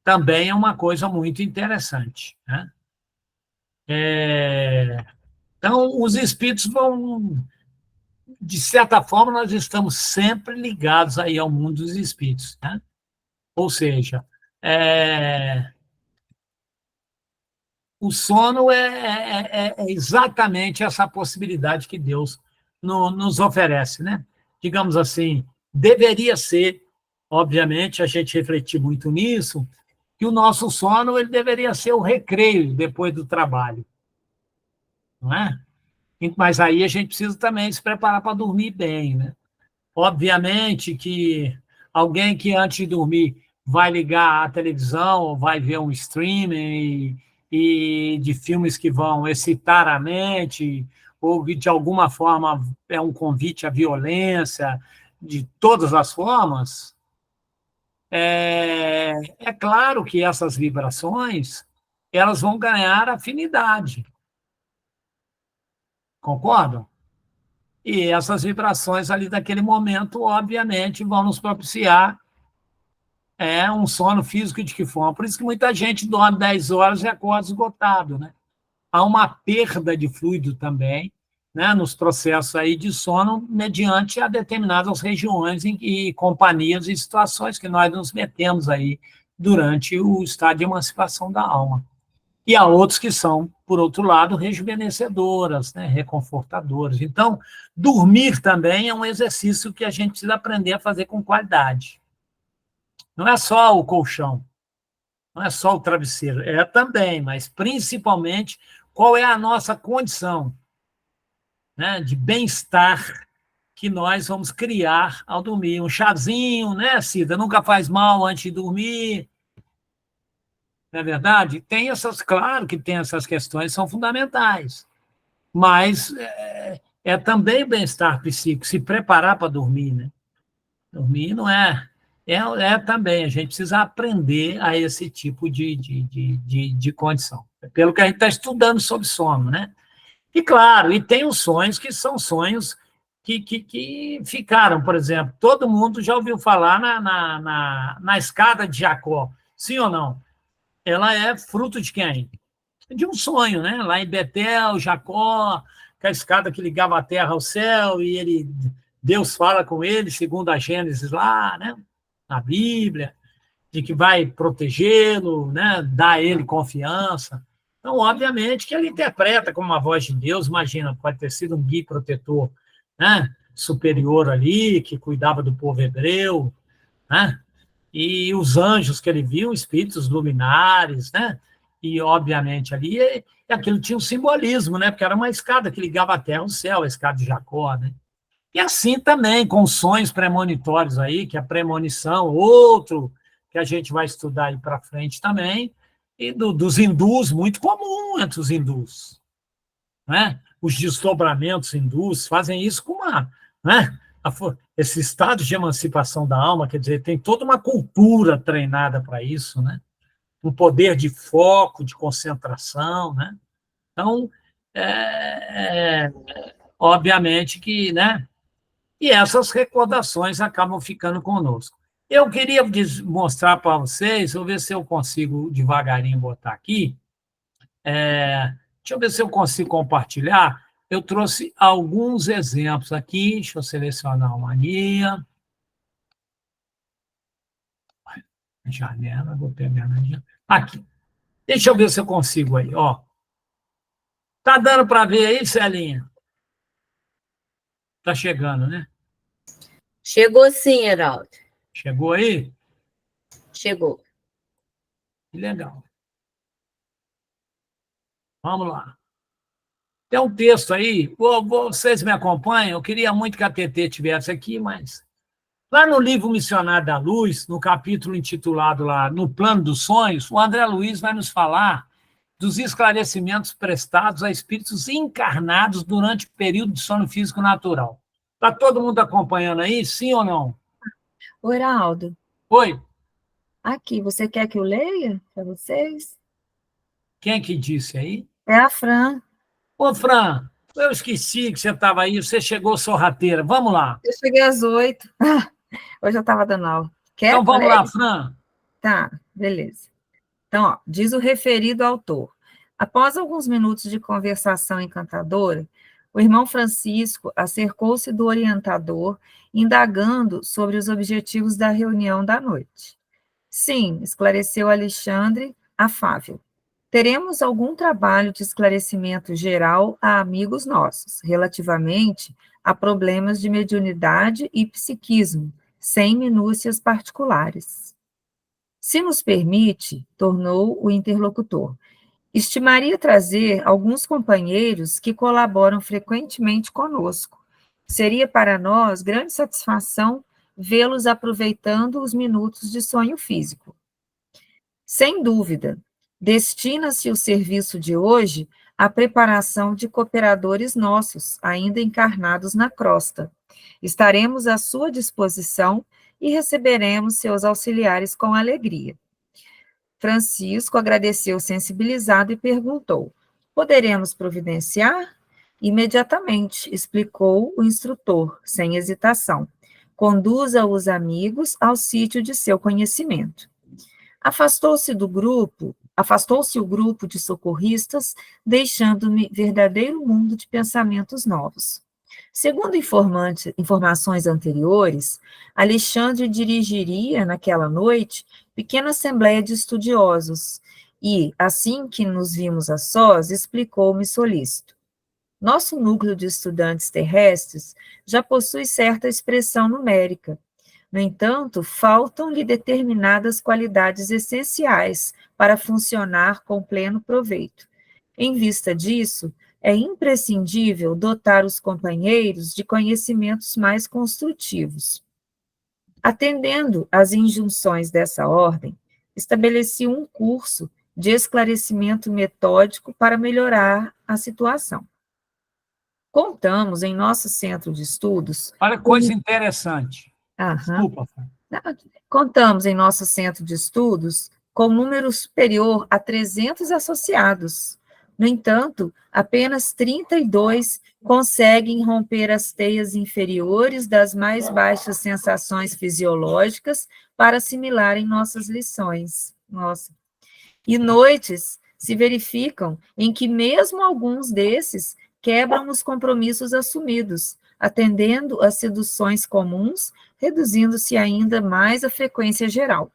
Também é uma coisa muito interessante, né? Então, os espíritos vão, de certa forma, nós estamos sempre ligados aí ao mundo dos espíritos, né? Ou seja, o sono é exatamente essa possibilidade que Deus nos oferece, né? Digamos assim, deveria ser, obviamente, a gente refletir muito nisso, que o nosso sono ele deveria ser o recreio depois do trabalho, não é? Mas aí a gente precisa também se preparar para dormir bem, né? Obviamente que alguém que antes de dormir vai ligar a televisão ou vai ver um streaming e de filmes que vão excitar a mente ou que de alguma forma é um convite à violência, de todas as formas, é claro que essas vibrações elas vão ganhar afinidade, concordam? E essas vibrações ali daquele momento, obviamente, vão nos propiciar um sono físico de que forma? Por isso que muita gente dorme 10 horas e acorda esgotado, né? Há uma perda de fluido também, né, nos processos aí de sono, mediante a determinadas regiões e companhias e situações que nós nos metemos aí durante o estado de emancipação da alma. E há outros que são, por outro lado, rejuvenescedoras, né, reconfortadoras. Então, dormir também é um exercício que a gente precisa aprender a fazer com qualidade. Não é só o colchão, não é só o travesseiro, é também, mas principalmente qual é a nossa condição, né, de bem-estar que nós vamos criar ao dormir. Um chazinho, né, Cida? Nunca faz mal antes de dormir, não é verdade? Tem essas, claro que tem essas questões, são fundamentais, mas também bem-estar psíquico, se preparar para dormir, né? Dormir não é também, a gente precisa aprender a esse tipo de condição. Pelo que a gente está estudando sobre sono, né? E, claro, e tem os sonhos que são sonhos que ficaram, por exemplo, todo mundo já ouviu falar na escada de Jacó, sim ou não? Ela é fruto de quem? De um sonho, né? Lá em Betel, Jacó, com a escada que ligava a terra ao céu, e Deus fala com ele, segundo a Gênesis lá, né? Na Bíblia, de que vai protegê-lo, né? Dar a ele confiança. Então, obviamente, que ele interpreta como uma voz de Deus, imagina, pode ter sido um guia protetor, né? Superior ali, que cuidava do povo hebreu, né? E os anjos que ele viu, espíritos luminares, né? E, obviamente, ali aquilo tinha um simbolismo, né? Porque era uma escada que ligava a terra ao céu, a escada de Jacó, né? E assim também, com sonhos premonitórios aí, que é a premonição, outro que a gente vai estudar aí para frente também, e dos hindus, muito comum entre os hindus, né? Os desdobramentos hindus fazem isso com uma, né? Esse estado de emancipação da alma, quer dizer, tem toda uma cultura treinada para isso, né? Um poder de foco, de concentração, né? Então, obviamente que, né? E essas recordações acabam ficando conosco. Eu queria mostrar para vocês, vou ver se eu consigo devagarinho botar aqui. Deixa eu ver se eu consigo compartilhar. Eu trouxe alguns exemplos aqui. Deixa eu selecionar uma guia. Janela, vou pegar na janela. Aqui. Deixa eu ver se eu consigo aí. Ó. Tá dando para ver aí, Celinha? Tá chegando, né? Chegou sim, Heraldo. Chegou aí? Chegou. Que legal. Vamos lá. Tem um texto aí, vocês me acompanham? Eu queria muito que a TT estivesse aqui, mas lá no livro Missionário da Luz, no capítulo intitulado lá No Plano dos Sonhos, o André Luiz vai nos falar dos esclarecimentos prestados a espíritos encarnados durante o período de sono físico natural. Está todo mundo acompanhando aí, sim ou não? Oi, Heraldo, Oi, aqui, você quer que eu leia para vocês? quem que disse aí? É a Fran. Ô, Fran, eu esqueci que você estava aí, você chegou sorrateira. Vamos lá. Eu cheguei às 8. Hoje eu estava dando aula. Quer Então que eu vamos leia? lá, Fran. Tá, beleza. Então, ó, diz o referido autor. Após alguns minutos de conversação encantadora, o irmão Francisco acercou-se do orientador, indagando sobre os objetivos da reunião da noite. Sim, esclareceu Alexandre, afável. Teremos algum trabalho de esclarecimento geral a amigos nossos, relativamente a problemas de mediunidade e psiquismo, sem minúcias particulares. Se nos permite, tornou o interlocutor, Estimaria trazer alguns companheiros que colaboram frequentemente conosco. Seria para nós grande satisfação vê-los aproveitando os minutos de sonho físico. Sem dúvida, destina-se o serviço de hoje à preparação de cooperadores nossos, ainda encarnados na crosta. Estaremos à sua disposição e receberemos seus auxiliares com alegria. Francisco agradeceu sensibilizado e perguntou: poderemos providenciar? Imediatamente, explicou o instrutor, sem hesitação. Conduza os amigos ao sítio de seu conhecimento. Afastou-se o grupo de socorristas, deixando-me verdadeiro mundo de pensamentos novos. Segundo informações anteriores, Alexandre dirigiria, naquela noite, pequena assembleia de estudiosos e, assim que nos vimos a sós, explicou-me solícito. Nosso núcleo de estudantes terrestres já possui certa expressão numérica. No entanto, faltam-lhe determinadas qualidades essenciais para funcionar com pleno proveito. Em vista disso, é imprescindível dotar os companheiros de conhecimentos mais construtivos. Atendendo às injunções dessa ordem, estabeleci um curso de esclarecimento metódico para melhorar a situação. Contamos em nosso centro de estudos... Olha, coisa interessante. Desculpa. Contamos em nosso centro de estudos com um número superior a 300 associados. No entanto, apenas 32 conseguem romper as teias inferiores das mais baixas sensações fisiológicas para assimilarem nossas lições. E noites se verificam em que mesmo alguns desses quebram os compromissos assumidos, atendendo às seduções comuns, reduzindo-se ainda mais a frequência geral.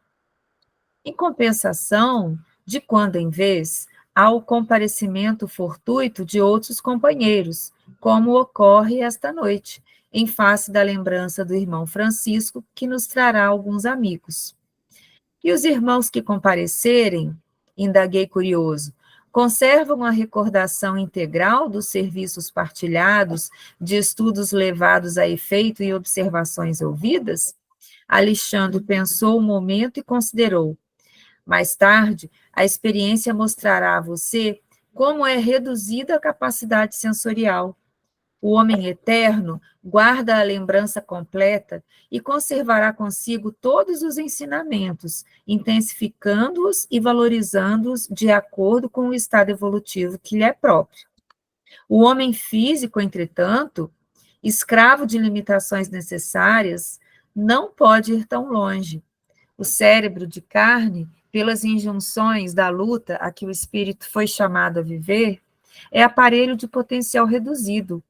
Em compensação, de quando em vez, há o comparecimento fortuito de outros companheiros, como ocorre esta noite, em face da lembrança do irmão Francisco, que nos trará alguns amigos. E os irmãos que comparecerem, indaguei curioso, conservam a recordação integral dos serviços partilhados, de estudos levados a efeito e observações ouvidas? Alexandre pensou um momento e considerou. Mais tarde, a experiência mostrará a você como é reduzida a capacidade sensorial. O homem eterno guarda a lembrança completa e conservará consigo todos os ensinamentos, intensificando-os e valorizando-os de acordo com o estado evolutivo que lhe é próprio. O homem físico, entretanto, escravo de limitações necessárias, não pode ir tão longe. O cérebro de carne, pelas injunções da luta a que o espírito foi chamado a viver, é aparelho de potencial reduzido,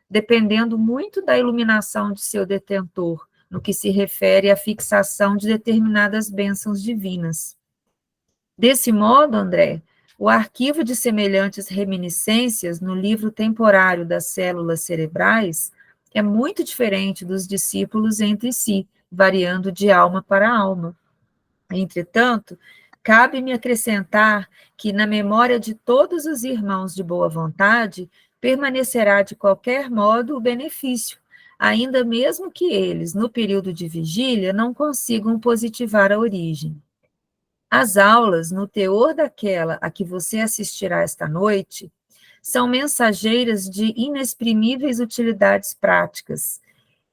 dependendo muito da iluminação de seu detentor, no que se refere à fixação de determinadas bênçãos divinas. Desse modo, André, o arquivo de semelhantes reminiscências no livro temporário das células cerebrais é muito diferente dos discípulos entre si, variando de alma para alma. Entretanto, cabe-me acrescentar que, na memória de todos os irmãos de boa vontade, permanecerá de qualquer modo o benefício, ainda mesmo que eles, no período de vigília, não consigam positivar a origem. As aulas, no teor daquela a que você assistirá esta noite, são mensageiras de inexprimíveis utilidades práticas.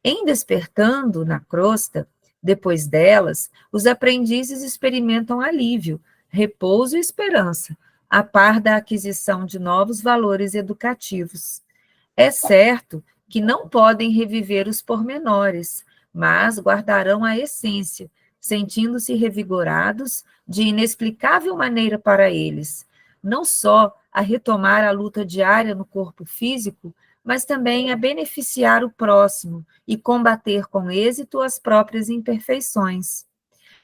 Em despertando na crosta, depois delas, os aprendizes experimentam alívio, repouso e esperança, a par da aquisição de novos valores educativos. É certo que não podem reviver os pormenores, mas guardarão a essência, sentindo-se revigorados de inexplicável maneira para eles, não só a retomar a luta diária no corpo físico, mas também a beneficiar o próximo e combater com êxito as próprias imperfeições.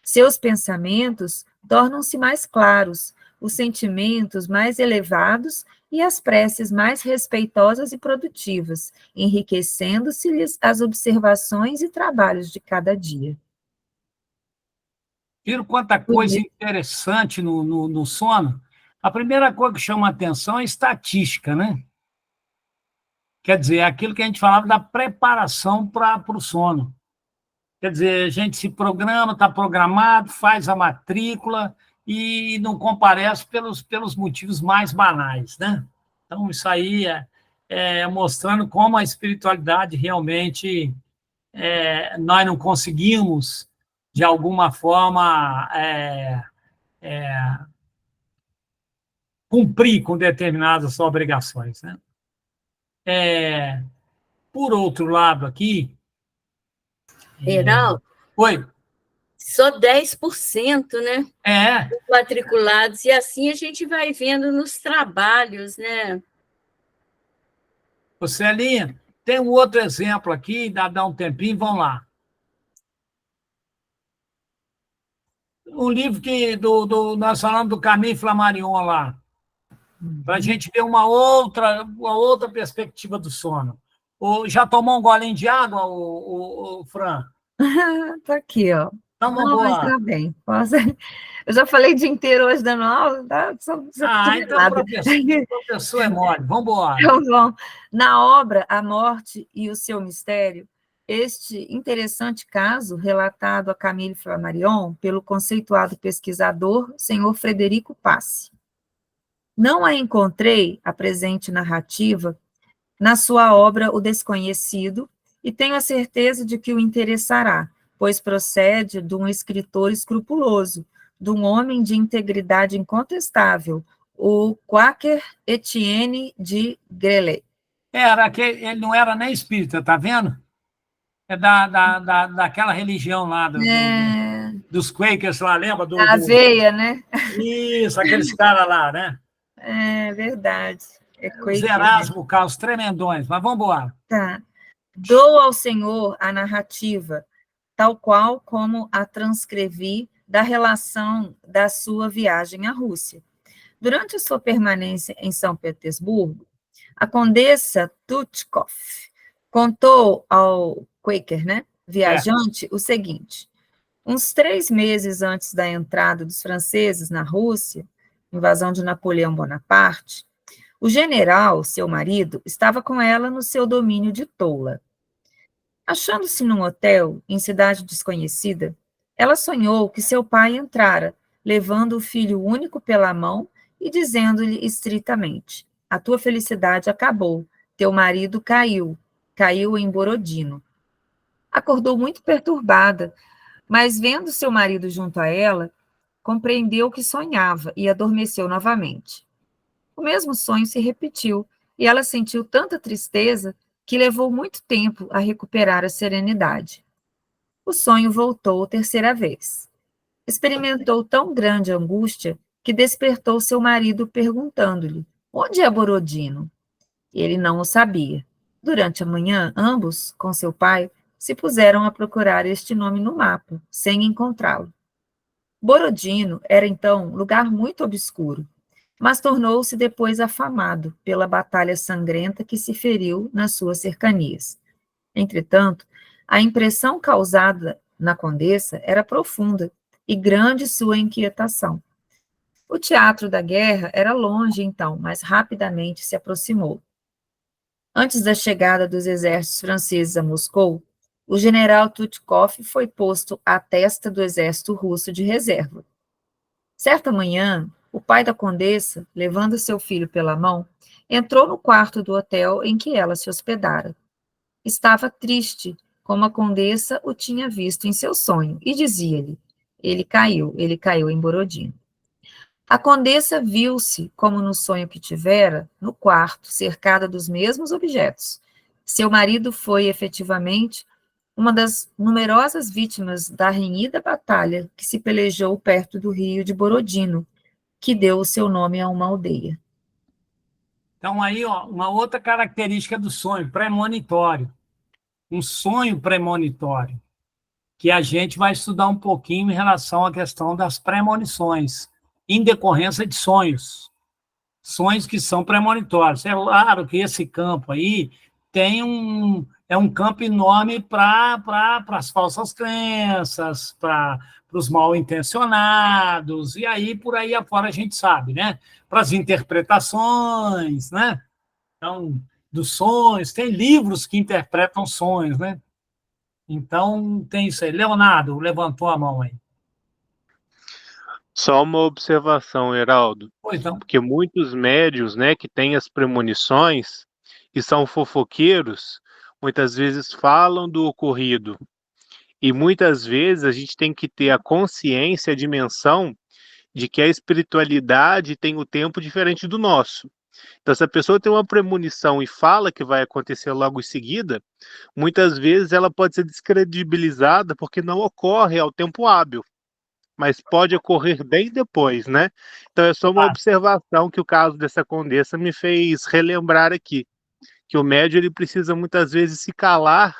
Seus pensamentos tornam-se mais claros, os sentimentos mais elevados e as preces mais respeitosas e produtivas, enriquecendo-se-lhes as observações e trabalhos de cada dia. Viram quanta coisa interessante no sono? A primeira coisa que chama a atenção é a estatística, né? Quer dizer, é aquilo que a gente falava da preparação para o sono. Quer dizer, a gente se programa, está programado, faz a matrícula e não comparece pelos motivos mais banais, né? Então, isso aí é mostrando como a espiritualidade realmente nós não conseguimos, de alguma forma, cumprir com determinadas obrigações, né? Por outro lado, aqui... Heraldo, Oi. só 10%, né? É. Matriculados, e assim a gente vai vendo nos trabalhos, né? Ô, Celinha, tem um outro exemplo aqui, dá um tempinho, vamos lá. Um livro nós falamos do Camille Flammarion lá, para a gente ver uma outra perspectiva do sono. Já tomou um golinho de água, o Fran? Tá aqui, ó. Toma Não, mas boa. tá bem. Eu já falei o dia inteiro hoje dando aula, tá? Então professor é mole. Vamos embora. Então, bom. Na obra A Morte e o Seu Mistério, este interessante caso, relatado a Camille Flammarion pelo conceituado pesquisador, senhor Frederico Passe. Não a encontrei, a presente narrativa, na sua obra O Desconhecido, e tenho a certeza de que o interessará, pois procede de um escritor escrupuloso, de um homem de integridade incontestável, o Quaker Etienne de Grellet. Ele não era nem espírita, tá vendo? É daquela religião lá, dos Quakers lá, lembra? A aveia, né? Isso, aqueles caras lá, né? É verdade. Os Erasmo Carlos, tremendões, mas vamos embora. Tá. Dou ao Senhor a narrativa, tal qual como a transcrevi da relação da sua viagem à Rússia. Durante a sua permanência em São Petersburgo, a condessa Tutchkov contou ao Quaker, né, viajante, o seguinte: uns 3 meses antes da entrada dos franceses na Rússia, invasão de Napoleão Bonaparte, o general, seu marido, estava com ela no seu domínio de Toula. Achando-se num hotel em cidade desconhecida, ela sonhou que seu pai entrara, levando o filho único pela mão e dizendo-lhe estritamente: a tua felicidade acabou, teu marido caiu em Borodino. Acordou muito perturbada, mas vendo seu marido junto a ela, compreendeu que sonhava e adormeceu novamente. O mesmo sonho se repetiu, e ela sentiu tanta tristeza que levou muito tempo a recuperar a serenidade. O sonho voltou terceira vez. Experimentou tão grande angústia que despertou seu marido perguntando-lhe: onde é Borodino? Ele não o sabia. Durante a manhã, ambos, com seu pai, se puseram a procurar este nome no mapa, sem encontrá-lo. Borodino era, então, lugar muito obscuro, mas tornou-se depois afamado pela batalha sangrenta que se feriu nas suas cercanias. Entretanto, a impressão causada na condessa era profunda e grande sua inquietação. O teatro da guerra era longe, então, mas rapidamente se aproximou. Antes da chegada dos exércitos franceses a Moscou, o general Tutchkov foi posto à testa do exército russo de reserva. Certa manhã, o pai da condessa, levando seu filho pela mão, entrou no quarto do hotel em que ela se hospedara. Estava triste, como a condessa o tinha visto em seu sonho, e dizia-lhe: ele caiu em Borodino. A condessa viu-se, como no sonho que tivera, no quarto, cercada dos mesmos objetos. Seu marido foi, efetivamente, uma das numerosas vítimas da renhida batalha que se pelejou perto do rio de Borodino, que deu o seu nome a uma aldeia. Então, aí, uma outra característica do sonho, premonitório. Um sonho premonitório, que a gente vai estudar um pouquinho em relação à questão das premonições, em decorrência de sonhos. Sonhos que são premonitórios. É claro que esse campo aí tem é um campo enorme para as falsas crenças, para os mal intencionados, e aí por aí afora a gente sabe, né? Para as interpretações, né? Então, dos sonhos, tem livros que interpretam sonhos, né? Então, tem isso aí. Leonardo levantou a mão aí. Só uma observação, Heraldo, Pois então, porque muitos médios, né, que têm as premonições e são fofoqueiros, muitas vezes falam do ocorrido. E muitas vezes a gente tem que ter a consciência, a dimensão de que a espiritualidade tem o tempo diferente do nosso. Então, se a pessoa tem uma premonição e fala que vai acontecer logo em seguida, muitas vezes ela pode ser descredibilizada porque não ocorre ao tempo hábil, mas pode ocorrer bem depois, né? Então, é só uma observação que o caso dessa condessa me fez relembrar aqui, que o médium ele precisa muitas vezes se calar,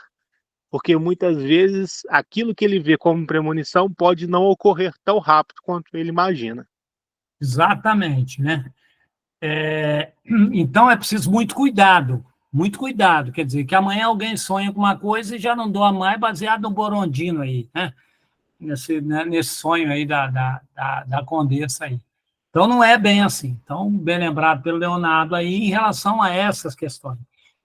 porque muitas vezes aquilo que ele vê como premonição pode não ocorrer tão rápido quanto ele imagina. exatamente, né? Então é preciso muito cuidado, quer dizer, que amanhã alguém sonha com uma coisa e já não doa mais, baseado no Borondino aí, né? Nesse sonho aí da condessa aí. Então não é bem assim. Então, bem lembrado pelo Leonardo aí em relação a essas questões.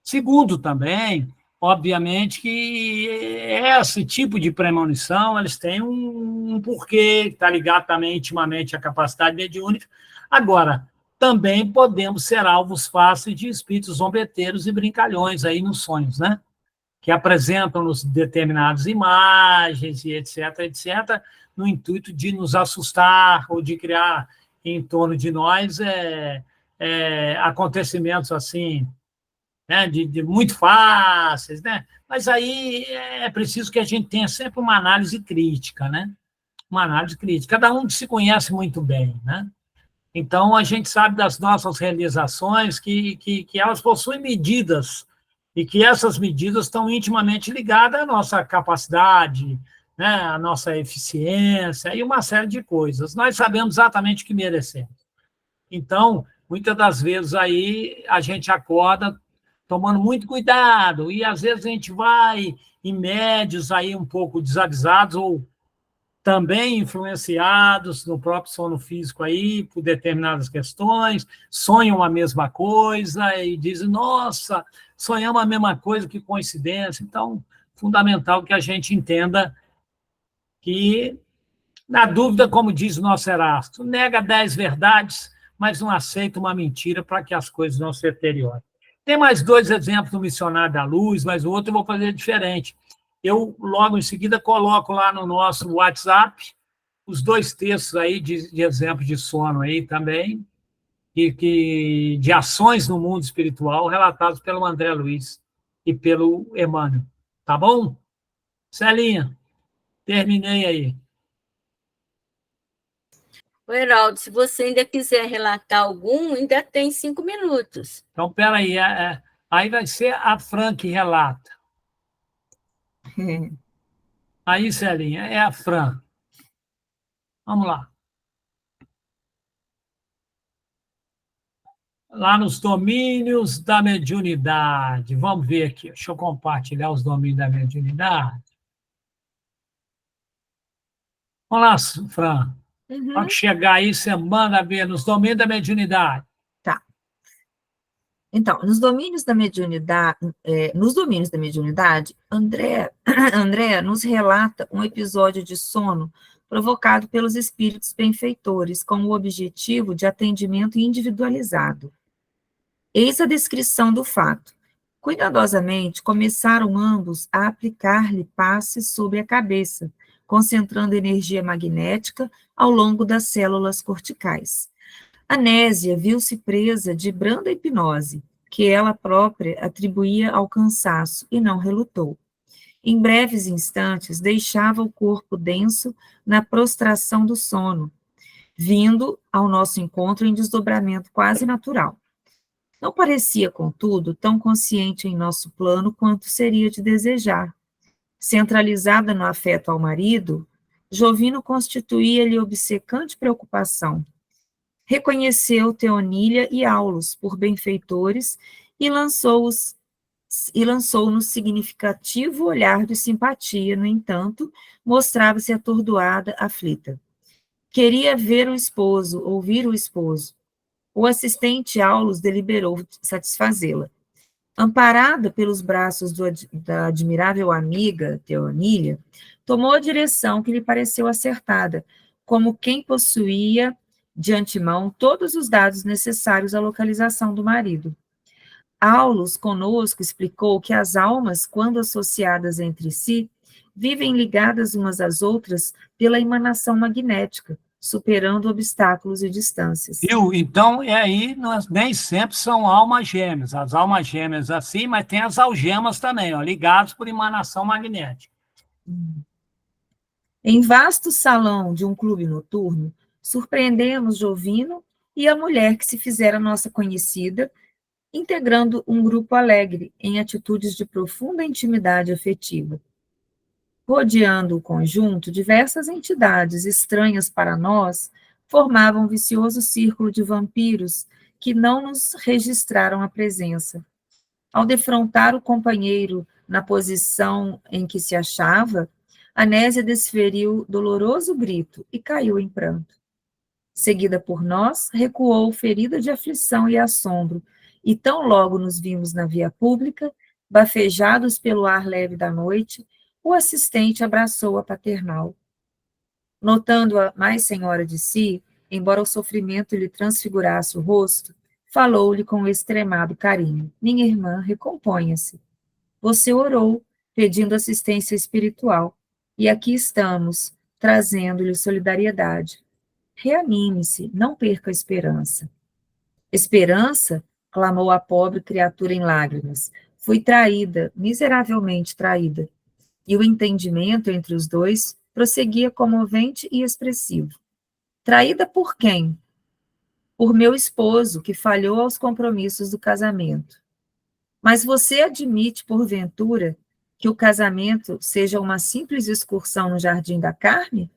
Segundo também, obviamente que esse tipo de premonição, eles têm um porquê, que está ligado também intimamente à capacidade mediúnica. Agora, também podemos ser alvos fáceis de espíritos zombeteiros e brincalhões aí nos sonhos, né? Que apresentam-nos determinadas imagens e etc., no intuito de nos assustar ou de criar em torno de nós acontecimentos assim, né, de muito fáceis, né? Mas aí é preciso que a gente tenha sempre uma análise crítica, né? Uma análise crítica. Cada um se conhece muito bem, né? Então, a gente sabe das nossas realizações que elas possuem medidas e que essas medidas estão intimamente ligadas à nossa capacidade, né, à nossa eficiência e uma série de coisas. Nós sabemos exatamente o que merecemos. Então, muitas das vezes aí a gente acorda tomando muito cuidado e às vezes a gente vai em médios aí um pouco desavisados ou também influenciados no próprio sono físico aí por determinadas questões, sonham a mesma coisa e dizem, nossa, sonhamos a mesma coisa, que coincidência. Então, fundamental que a gente entenda que, na dúvida, como diz o nosso Erasto, nega 10 verdades, mas não aceita uma mentira para que as coisas não se deteriorem. Tem mais 2 exemplos do Missionário da Luz, mas o outro eu vou fazer diferente. Eu, logo em seguida, coloco lá no nosso WhatsApp os 2 textos aí de exemplos de sono aí também, de ações no mundo espiritual, relatados pelo André Luiz e pelo Emmanuel. Tá bom? Celinha, terminei aí. O Heraldo, se você ainda quiser relatar algum, ainda tem 5 minutos. Então, peraí, aí vai ser a Fran que relata. Aí, Celinha, é a Fran. Vamos lá. Lá nos domínios da mediunidade. Vamos ver aqui. Deixa eu compartilhar os domínios da mediunidade. Vamos lá, Fran. Quando chegar aí, você manda ver nos domínios da mediunidade. Tá. Então, nos domínios da mediunidade, André nos relata um episódio de sono provocado pelos espíritos benfeitores, com o objetivo de atendimento individualizado. Eis a descrição do fato. Cuidadosamente, começaram ambos a aplicar-lhe passes sobre a cabeça, concentrando energia magnética ao longo das células corticais. Anésia viu-se presa de branda hipnose, que ela própria atribuía ao cansaço, e não relutou. Em breves instantes, deixava o corpo denso na prostração do sono, vindo ao nosso encontro em desdobramento quase natural. Não parecia, contudo, tão consciente em nosso plano quanto seria de desejar. Centralizada no afeto ao marido, Jovino constituía-lhe obcecante preocupação. Reconheceu Teonília e Aulos por benfeitores e lançou-os e lançou-nos significativo olhar de simpatia. No entanto, mostrava-se atordoada, aflita. Queria ver o esposo, ouvir o esposo. O assistente Aulus deliberou satisfazê-la. Amparada pelos braços da admirável amiga, Teonília, tomou a direção que lhe pareceu acertada, como quem possuía, de antemão, todos os dados necessários à localização do marido. Aulus, conosco, explicou que as almas, quando associadas entre si, vivem ligadas umas às outras pela emanação magnética, superando obstáculos e distâncias. Viu? Então, aí, nem sempre são almas gêmeas. As almas gêmeas assim, mas tem as algemas também, ó, ligadas por emanação magnética. Em vasto salão de um clube noturno, surpreendemos Jovino e a mulher que se fizera nossa conhecida, integrando um grupo alegre em atitudes de profunda intimidade afetiva. Rodeando o conjunto, diversas entidades estranhas para nós formavam um vicioso círculo de vampiros que não nos registraram a presença. Ao defrontar o companheiro na posição em que se achava, Anésia desferiu doloroso grito e caiu em pranto. Seguida por nós, recuou ferida de aflição e assombro, e tão logo nos vimos na via pública, bafejados pelo ar leve da noite, o assistente abraçou-a paternal. Notando-a mais senhora de si, embora o sofrimento lhe transfigurasse o rosto, falou-lhe com extremado carinho. Minha irmã, recomponha-se. Você orou, pedindo assistência espiritual, e aqui estamos, trazendo-lhe solidariedade. Reanime-se, não perca a esperança. Esperança? Clamou a pobre criatura em lágrimas. Fui traída, miseravelmente traída. E o entendimento entre os dois prosseguia comovente e expressivo. Traída por quem? Por meu esposo, que falhou aos compromissos do casamento. Mas você admite, porventura, que o casamento seja uma simples excursão no jardim da carne?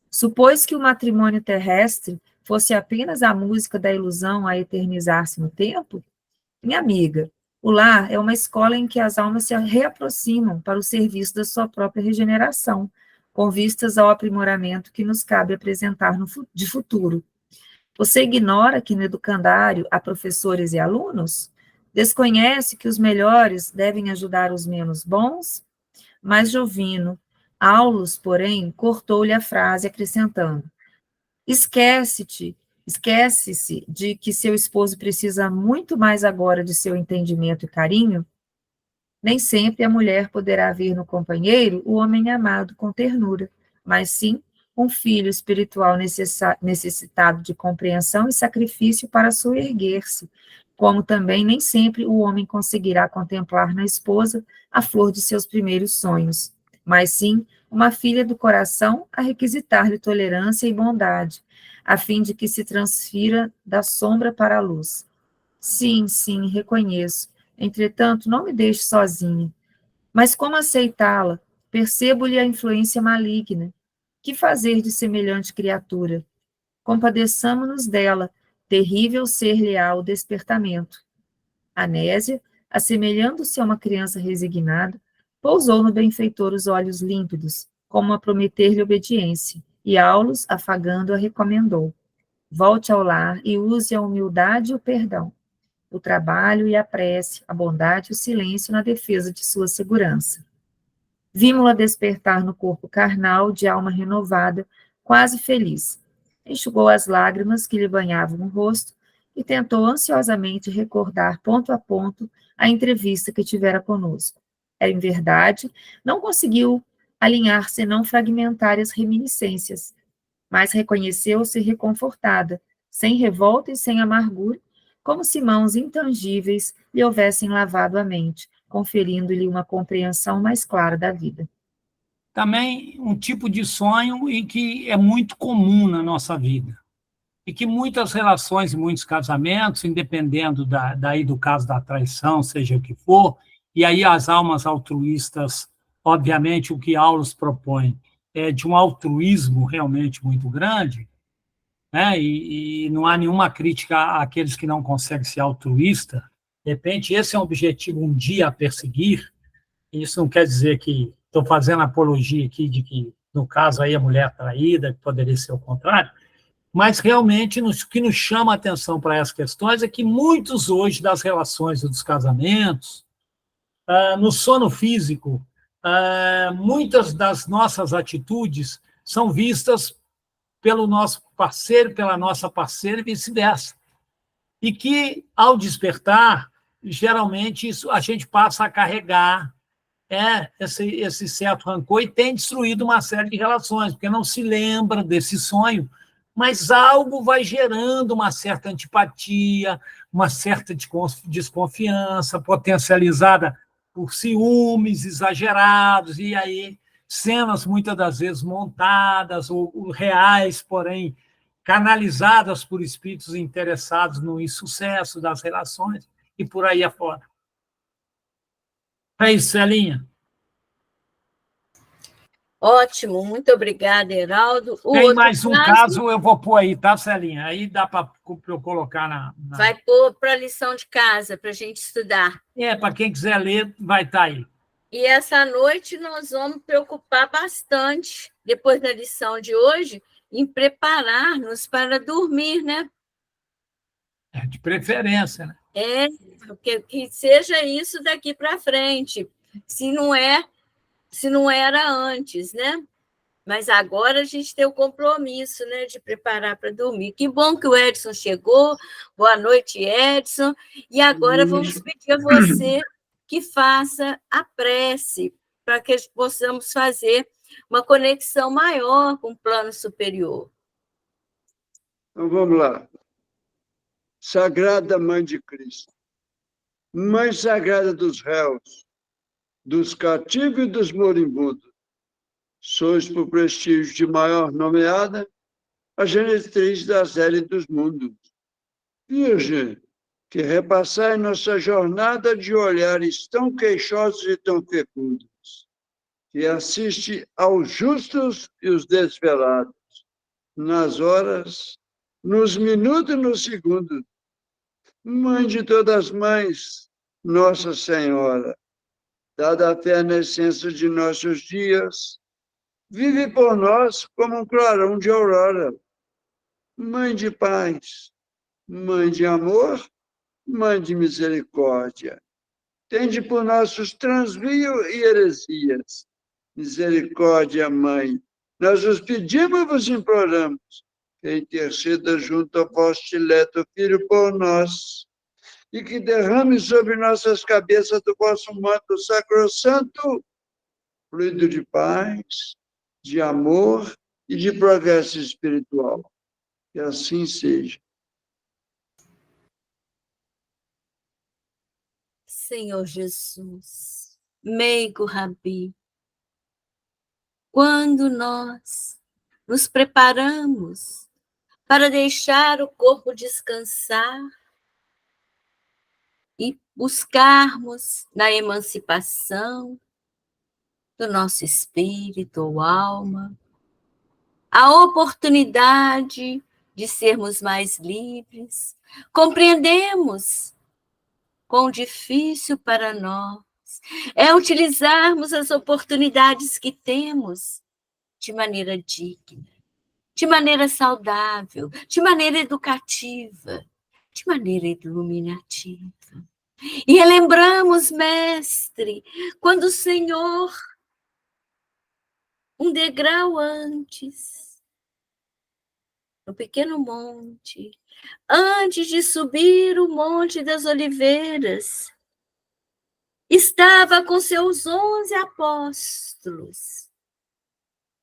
Supôs que o matrimônio terrestre fosse apenas a música da ilusão a eternizar-se no tempo? Minha amiga, o lar é uma escola em que as almas se reaproximam para o serviço da sua própria regeneração, com vistas ao aprimoramento que nos cabe apresentar de futuro. Você ignora que no educandário há professores e alunos? Desconhece que os melhores devem ajudar os menos bons? Mas Jovino, Aulus, porém, cortou-lhe a frase, acrescentando: esquece-se de que seu esposo precisa muito mais agora de seu entendimento e carinho. Nem sempre a mulher poderá ver no companheiro o homem amado com ternura, mas sim um filho espiritual necessitado de compreensão e sacrifício para soerguer-se, como também nem sempre o homem conseguirá contemplar na esposa a flor de seus primeiros sonhos, mas sim uma filha do coração a requisitar-lhe tolerância e bondade, a fim de que se transfira da sombra para a luz. Sim, sim, reconheço. Entretanto, não me deixe sozinha. Mas como aceitá-la? Percebo-lhe a influência maligna. Que fazer de semelhante criatura? Compadeçamo-nos dela, terrível ser-lhe ao despertamento. Anésia, assemelhando-se a uma criança resignada, pousou no benfeitor os olhos límpidos, como a prometer-lhe obediência, e Aulus, afagando-a, recomendou: volte ao lar e use a humildade e o perdão, o trabalho e a prece, a bondade e o silêncio na defesa de sua segurança. Vimo-la despertar no corpo carnal, de alma renovada, quase feliz. Enxugou as lágrimas que lhe banhavam o rosto e tentou ansiosamente recordar ponto a ponto a entrevista que tivera conosco. Em verdade, não conseguiu alinhar senão fragmentárias reminiscências, mas reconheceu-se reconfortada, sem revolta e sem amargura, como se mãos intangíveis lhe houvessem lavado a mente, conferindo-lhe uma compreensão mais clara da vida. Também um tipo de sonho em que é muito comum na nossa vida, e que muitas relações e muitos casamentos, independendo daí do caso da traição, seja o que for, e aí as almas altruístas, obviamente, o que Aulus propõe é de um altruísmo realmente muito grande, né? E não há nenhuma crítica àqueles que não conseguem ser altruístas, De repente, esse é um objetivo um dia a perseguir. Isso não quer dizer que estou fazendo apologia aqui de que, no caso, aí a mulher traída, que poderia ser o contrário, mas realmente o que nos chama a atenção para essas questões é que muitos hoje das relações e dos casamentos, no sono físico, muitas das nossas atitudes são vistas pelo nosso parceiro, pela nossa parceira e vice-versa. E que, ao despertar, geralmente isso, a gente passa a carregar esse certo rancor e tem destruído uma série de relações, porque não se lembra desse sonho, mas algo vai gerando uma certa antipatia, uma certa desconfiança, potencializada por ciúmes exagerados, e aí cenas muitas das vezes montadas ou reais, porém canalizadas por espíritos interessados no insucesso das relações e por aí afora. É isso, Celinha. Ótimo, muito obrigada, Heraldo. Tem mais um caso, eu vou pôr aí, tá, Celinha? Aí dá para eu colocar na... Vai pôr para a lição de casa, para a gente estudar. Para quem quiser ler, vai estar aí. E essa noite nós vamos preocupar bastante, depois da lição de hoje, em preparar-nos para dormir, né? De preferência, né? Que seja isso daqui para frente, se não era antes, né? Mas agora a gente tem o compromisso, né, de preparar para dormir. Que bom que o Edson chegou. Boa noite, Edson. E agora vamos pedir a você que faça a prece para que possamos fazer uma conexão maior com o plano superior. Então, vamos lá. Sagrada Mãe de Cristo, Mãe Sagrada dos réus, dos cativos e dos moribundos, sois, por prestígio de maior nomeada, a genetriz das hélices dos mundos. Virgem, que repassai nossa jornada de olhares tão queixosos e tão fecundos, que assiste aos justos e os desvelados, nas horas, nos minutos e nos segundos. Mãe de todas as mães, Nossa Senhora, dada a fé na essência de nossos dias, vive por nós como um clarão de aurora. Mãe de paz, Mãe de amor, Mãe de misericórdia, tende por nossos transvios e heresias. Misericórdia, Mãe, nós os pedimos e vos imploramos, que interceda junto ao vosso dileto Filho por nós, e que derrame sobre nossas cabeças do vosso manto sacrossanto, fluido de paz, de amor e de progresso espiritual. Que assim seja. Senhor Jesus, meigo Rabi, quando nós nos preparamos para deixar o corpo descansar e buscarmos na emancipação do nosso espírito ou alma a oportunidade de sermos mais livres, compreendemos quão difícil para nós é utilizarmos as oportunidades que temos de maneira digna, de maneira saudável, de maneira educativa, de maneira iluminativa. E relembramos, mestre, quando o Senhor, um degrau antes, no pequeno monte, antes de subir o Monte das Oliveiras, estava com seus 11 apóstolos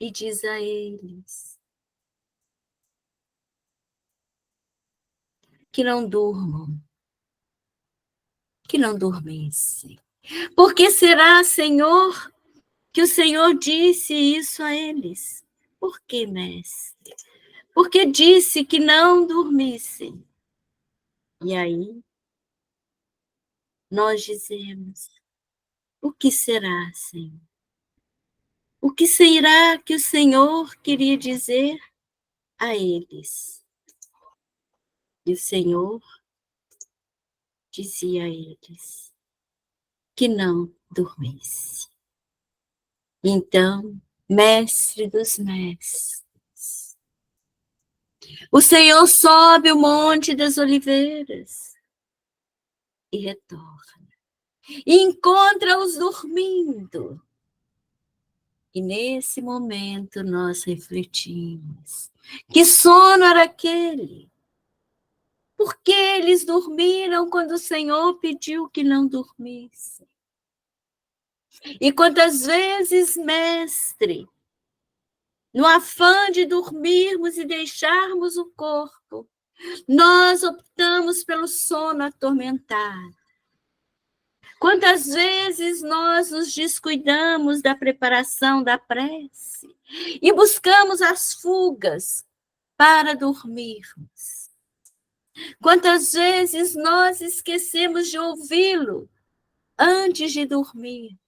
e diz a eles que não durmam, que não dormissem. Por que será, Senhor, que o Senhor disse isso a eles? Por que, mestre? Porque disse que não dormissem. E aí, nós dizemos, o que será, Senhor? O que será que o Senhor queria dizer a eles? E o Senhor dizia a eles que não dormisse. Então, mestre dos mestres, o Senhor sobe o Monte das Oliveiras e retorna. E encontra-os dormindo. E nesse momento nós refletimos. Que sono era aquele? Por que eles dormiram quando o Senhor pediu que não dormissem? E quantas vezes, mestre, no afã de dormirmos e deixarmos o corpo, nós optamos pelo sono atormentado. Quantas vezes nós nos descuidamos da preparação da prece e buscamos as fugas para dormirmos. Quantas vezes nós esquecemos de ouvi-lo antes de dormir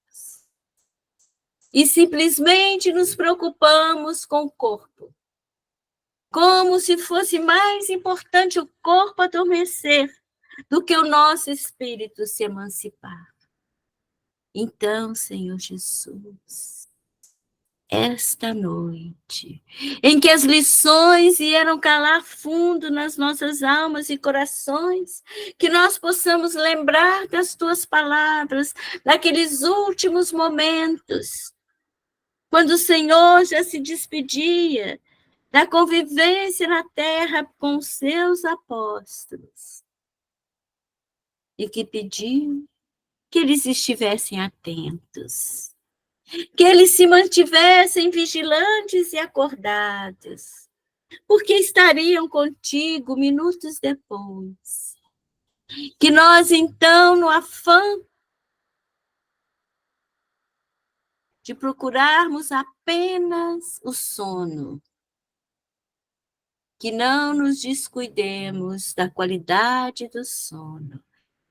e simplesmente nos preocupamos com o corpo, como se fosse mais importante o corpo adormecer do que o nosso espírito se emancipar. Então, Senhor Jesus, esta noite, em que as lições vieram calar fundo nas nossas almas e corações, que nós possamos lembrar das tuas palavras, naqueles últimos momentos, quando o Senhor já se despedia da convivência na terra com os seus apóstolos, e que pediu que eles estivessem atentos, que eles se mantivessem vigilantes e acordados, porque estariam contigo minutos depois. Que nós, então, no afã de procurarmos apenas o sono, que não nos descuidemos da qualidade do sono,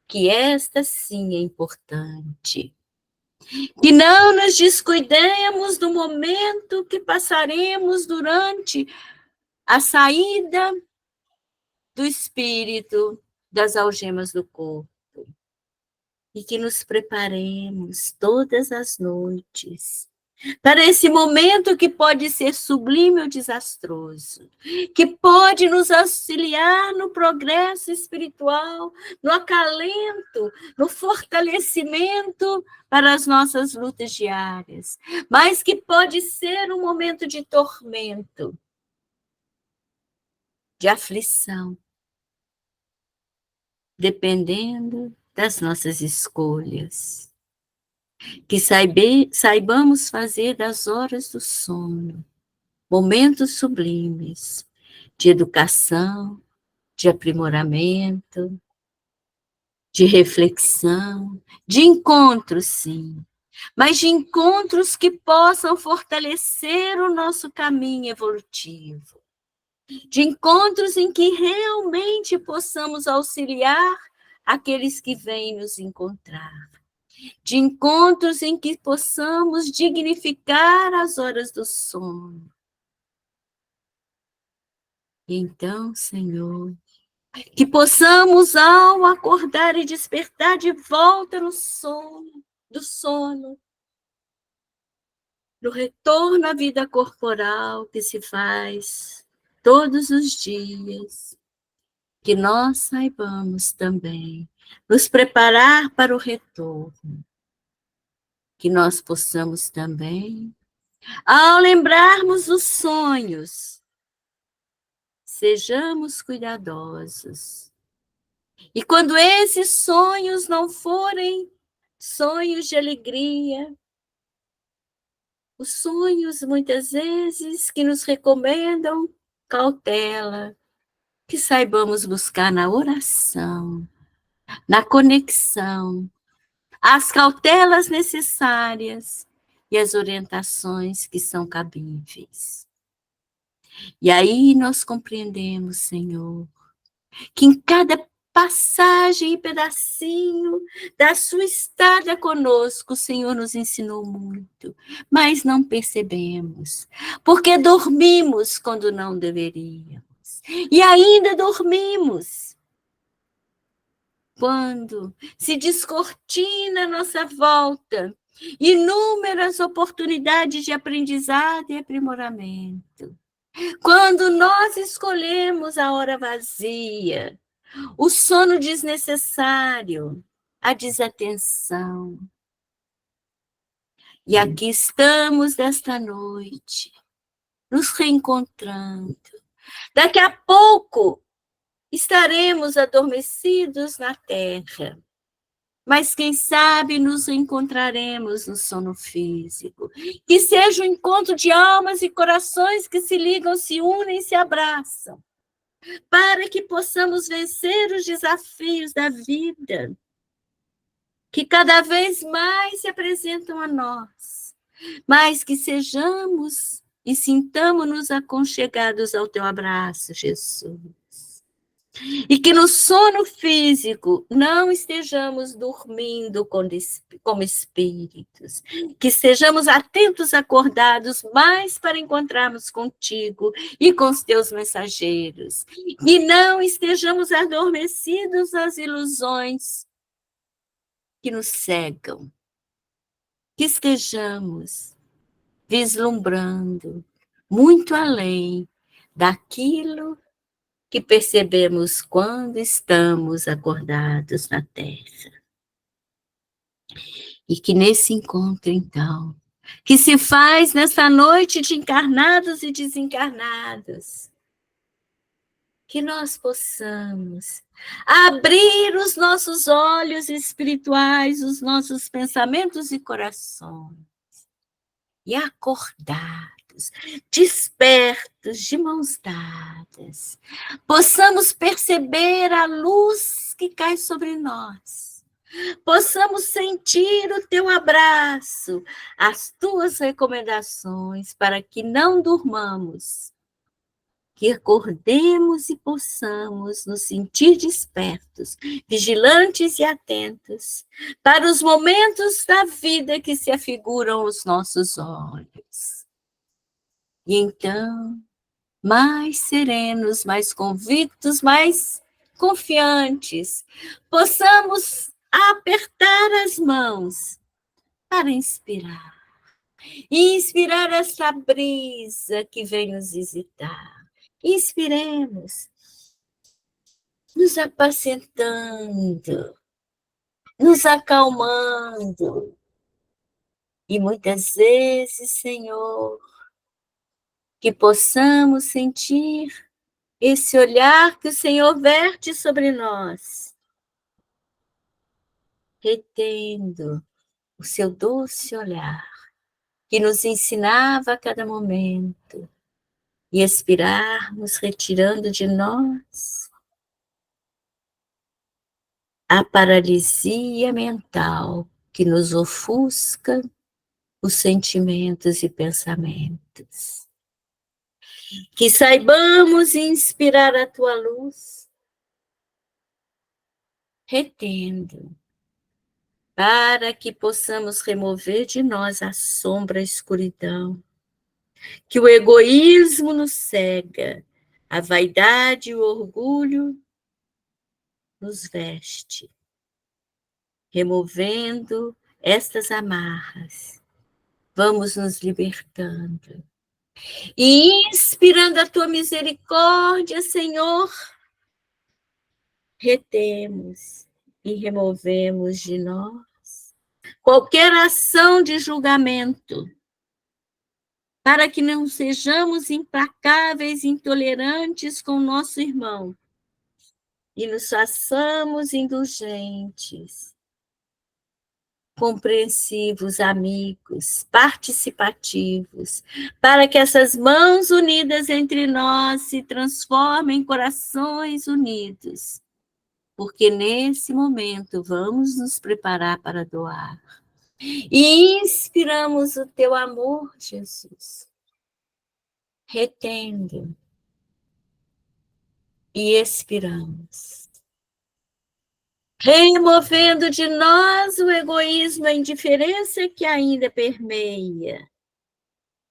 que esta sim é importante. Que não nos descuidemos do momento que passaremos durante a saída do espírito das algemas do corpo. E que nos preparemos todas as noites para esse momento que pode ser sublime ou desastroso, que pode nos auxiliar no progresso espiritual, no acalento, no fortalecimento para as nossas lutas diárias, mas que pode ser um momento de tormento, de aflição, dependendo das nossas escolhas. Que saibamos fazer das horas do sono momentos sublimes de educação, de aprimoramento, de reflexão, de encontros, sim, mas de encontros que possam fortalecer o nosso caminho evolutivo, de encontros em que realmente possamos auxiliar aqueles que vêm nos encontrar, de encontros em que possamos dignificar as horas do sono. E então, Senhor, que possamos, ao acordar e despertar de volta no sono, no retorno à vida corporal que se faz todos os dias, que nós saibamos também nos preparar para o retorno, que nós possamos também, ao lembrarmos os sonhos, sejamos cuidadosos. E quando esses sonhos não forem sonhos de alegria, os sonhos muitas vezes que nos recomendam cautela, que saibamos buscar na oração, na conexão, as cautelas necessárias e as orientações que são cabíveis. E aí nós compreendemos, Senhor, que em cada passagem e pedacinho da sua estada conosco, o Senhor nos ensinou muito, mas não percebemos, porque dormimos quando não deveríamos, e ainda dormimos quando se descortina a nossa volta inúmeras oportunidades de aprendizado e aprimoramento. Quando nós escolhemos a hora vazia, o sono desnecessário, a desatenção. E aqui estamos desta noite, nos reencontrando. Daqui a pouco estaremos adormecidos na terra, mas quem sabe nos encontraremos no sono físico. Que seja um encontro de almas e corações que se ligam, se unem e se abraçam, para que possamos vencer os desafios da vida, que cada vez mais se apresentam a nós, mas que sejamos e sintamos-nos aconchegados ao teu abraço, Jesus. E que no sono físico não estejamos dormindo como espíritos, que estejamos atentos, acordados, mais para encontrarmos contigo e com os teus mensageiros, que não estejamos adormecidos nas ilusões que nos cegam, que estejamos vislumbrando muito além daquilo que percebemos quando estamos acordados na Terra. E que nesse encontro, então, que se faz nessa noite de encarnados e desencarnados, que nós possamos abrir os nossos olhos espirituais, os nossos pensamentos e corações, e acordar, despertos, de mãos dadas, possamos perceber a luz que cai sobre nós, possamos sentir o teu abraço, as tuas recomendações, para que não durmamos, que acordemos e possamos nos sentir despertos, vigilantes e atentos, para os momentos da vida que se afiguram aos nossos olhos. E então, mais serenos, mais convictos, mais confiantes, possamos apertar as mãos para inspirar. E inspirar essa brisa que vem nos visitar. Inspiremos, nos apacentando, nos acalmando. E muitas vezes, Senhor, que possamos sentir esse olhar que o Senhor verte sobre nós, retendo o seu doce olhar, que nos ensinava a cada momento, e expirarmos, retirando de nós a paralisia mental que nos ofusca os sentimentos e pensamentos. Que saibamos inspirar a tua luz, retendo, para que possamos remover de nós a sombra, a escuridão, que o egoísmo nos cega, a vaidade e o orgulho nos veste, removendo estas amarras, vamos nos libertando. E inspirando a tua misericórdia, Senhor, retemos e removemos de nós qualquer ação de julgamento, para que não sejamos implacáveis, intolerantes com o nosso irmão, e nos façamos indulgentes, compreensivos, amigos, participativos, para que essas mãos unidas entre nós se transformem em corações unidos, porque nesse momento vamos nos preparar para doar. E inspiramos o teu amor, Jesus, retendo, e expiramos, removendo de nós o egoísmo, a indiferença que ainda permeia.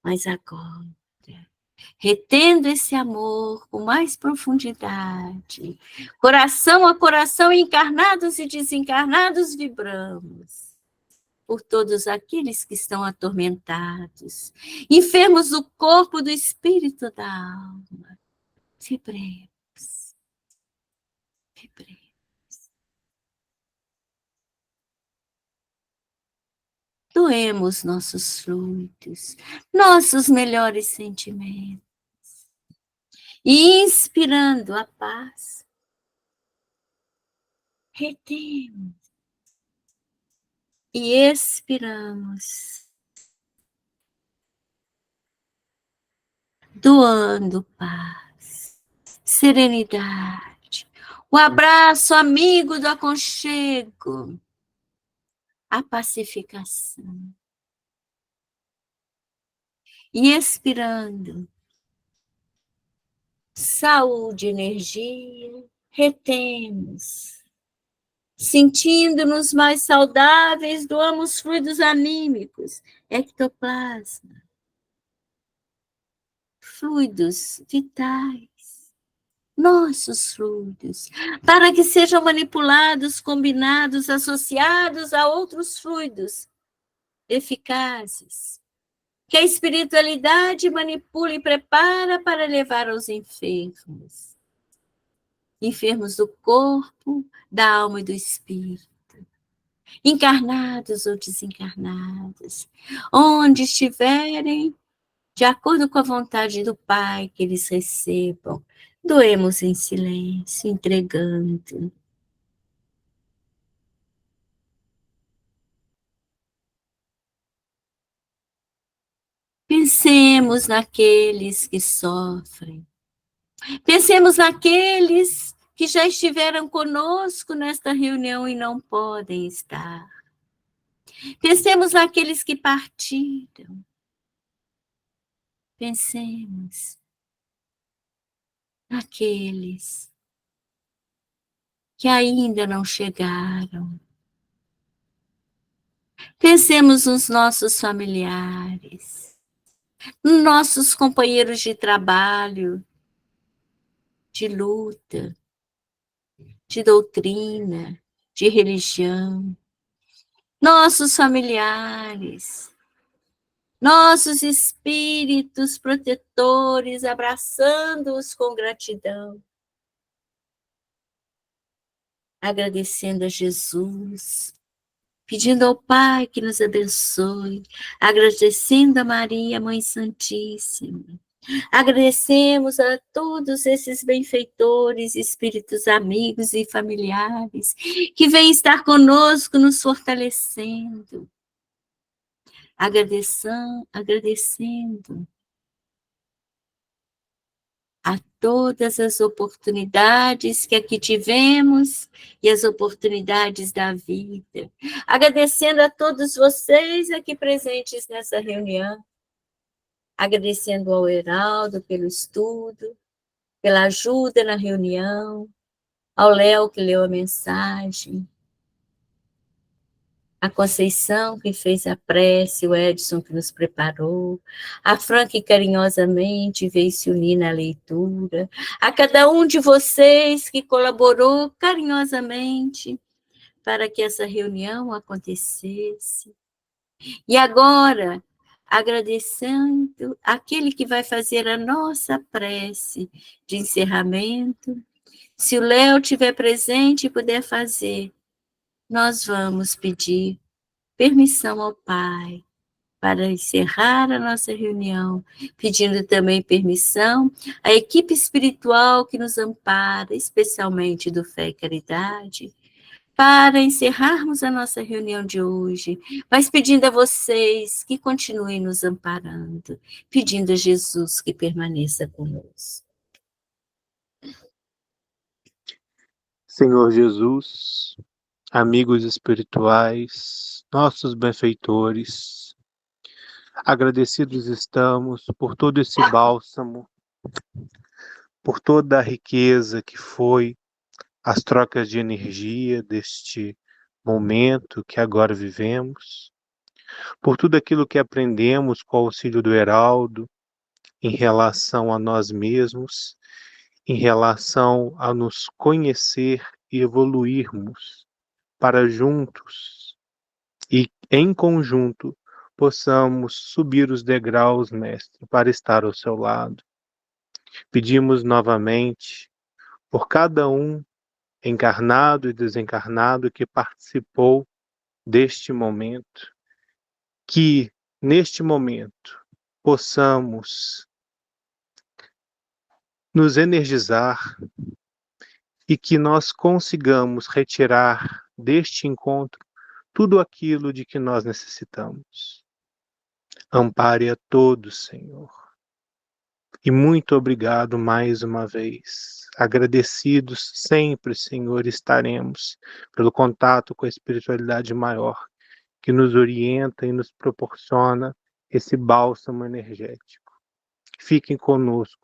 Mas agora, retendo esse amor com mais profundidade. Coração a coração, encarnados e desencarnados, vibramos por todos aqueles que estão atormentados, enfermos do corpo, do espírito, da alma. Vibremos, vibremos. Doemos nossos fluidos, nossos melhores sentimentos. E inspirando a paz, retemos. E expiramos, doando paz, serenidade, o abraço amigo do aconchego, a pacificação. E expirando, saúde, energia, retemos. Sentindo-nos mais saudáveis, doamos fluidos anímicos, ectoplasma, fluidos vitais, nossos fluidos, para que sejam manipulados, combinados, associados a outros fluidos eficazes, que a espiritualidade manipula e prepara para levar aos enfermos. Enfermos do corpo, da alma e do espírito, encarnados ou desencarnados, onde estiverem, de acordo com a vontade do Pai, que eles recebam. Doemos em silêncio, entregando. Pensemos naqueles que sofrem. Pensemos naqueles que já estiveram conosco nesta reunião e não podem estar. Pensemos naqueles que partiram. Pensemos naqueles que ainda não chegaram. Pensemos nos nossos familiares, nos nossos companheiros de trabalho, de luta, de doutrina, de religião, nossos familiares, nossos espíritos protetores, abraçando-os com gratidão, agradecendo a Jesus, pedindo ao Pai que nos abençoe, agradecendo a Maria, Mãe Santíssima. Agradecemos a todos esses benfeitores, espíritos amigos e familiares que vêm estar conosco, nos fortalecendo. Agradecendo a todas as oportunidades que aqui tivemos e as oportunidades da vida. Agradecendo a todos vocês aqui presentes nessa reunião. Agradecendo ao Heraldo pelo estudo, pela ajuda na reunião, ao Léo que leu a mensagem, a Conceição que fez a prece, o Edson que nos preparou, a Fran que carinhosamente veio se unir na leitura, a cada um de vocês que colaborou carinhosamente para que essa reunião acontecesse. E agora, agradecendo aquele que vai fazer a nossa prece de encerramento. Se o Léo estiver presente e puder fazer, nós vamos pedir permissão ao Pai para encerrar a nossa reunião, pedindo também permissão à equipe espiritual que nos ampara, especialmente do Fé e Caridade, para encerrarmos a nossa reunião de hoje, mas pedindo a vocês que continuem nos amparando, pedindo a Jesus que permaneça conosco. Senhor Jesus, amigos espirituais, nossos benfeitores, agradecidos estamos por todo esse bálsamo, por toda a riqueza que foi as trocas de energia deste momento que agora vivemos, por tudo aquilo que aprendemos com o auxílio do Heraldo em relação a nós mesmos, em relação a nos conhecer e evoluirmos para juntos e em conjunto possamos subir os degraus, Mestre, para estar ao seu lado. Pedimos novamente por cada um encarnado e desencarnado que participou deste momento, que neste momento possamos nos energizar e que nós consigamos retirar deste encontro tudo aquilo de que nós necessitamos. Ampare a todos, Senhor. E muito obrigado mais uma vez. Agradecidos sempre, Senhor, estaremos pelo contato com a espiritualidade maior, que nos orienta e nos proporciona esse bálsamo energético. Fiquem conosco.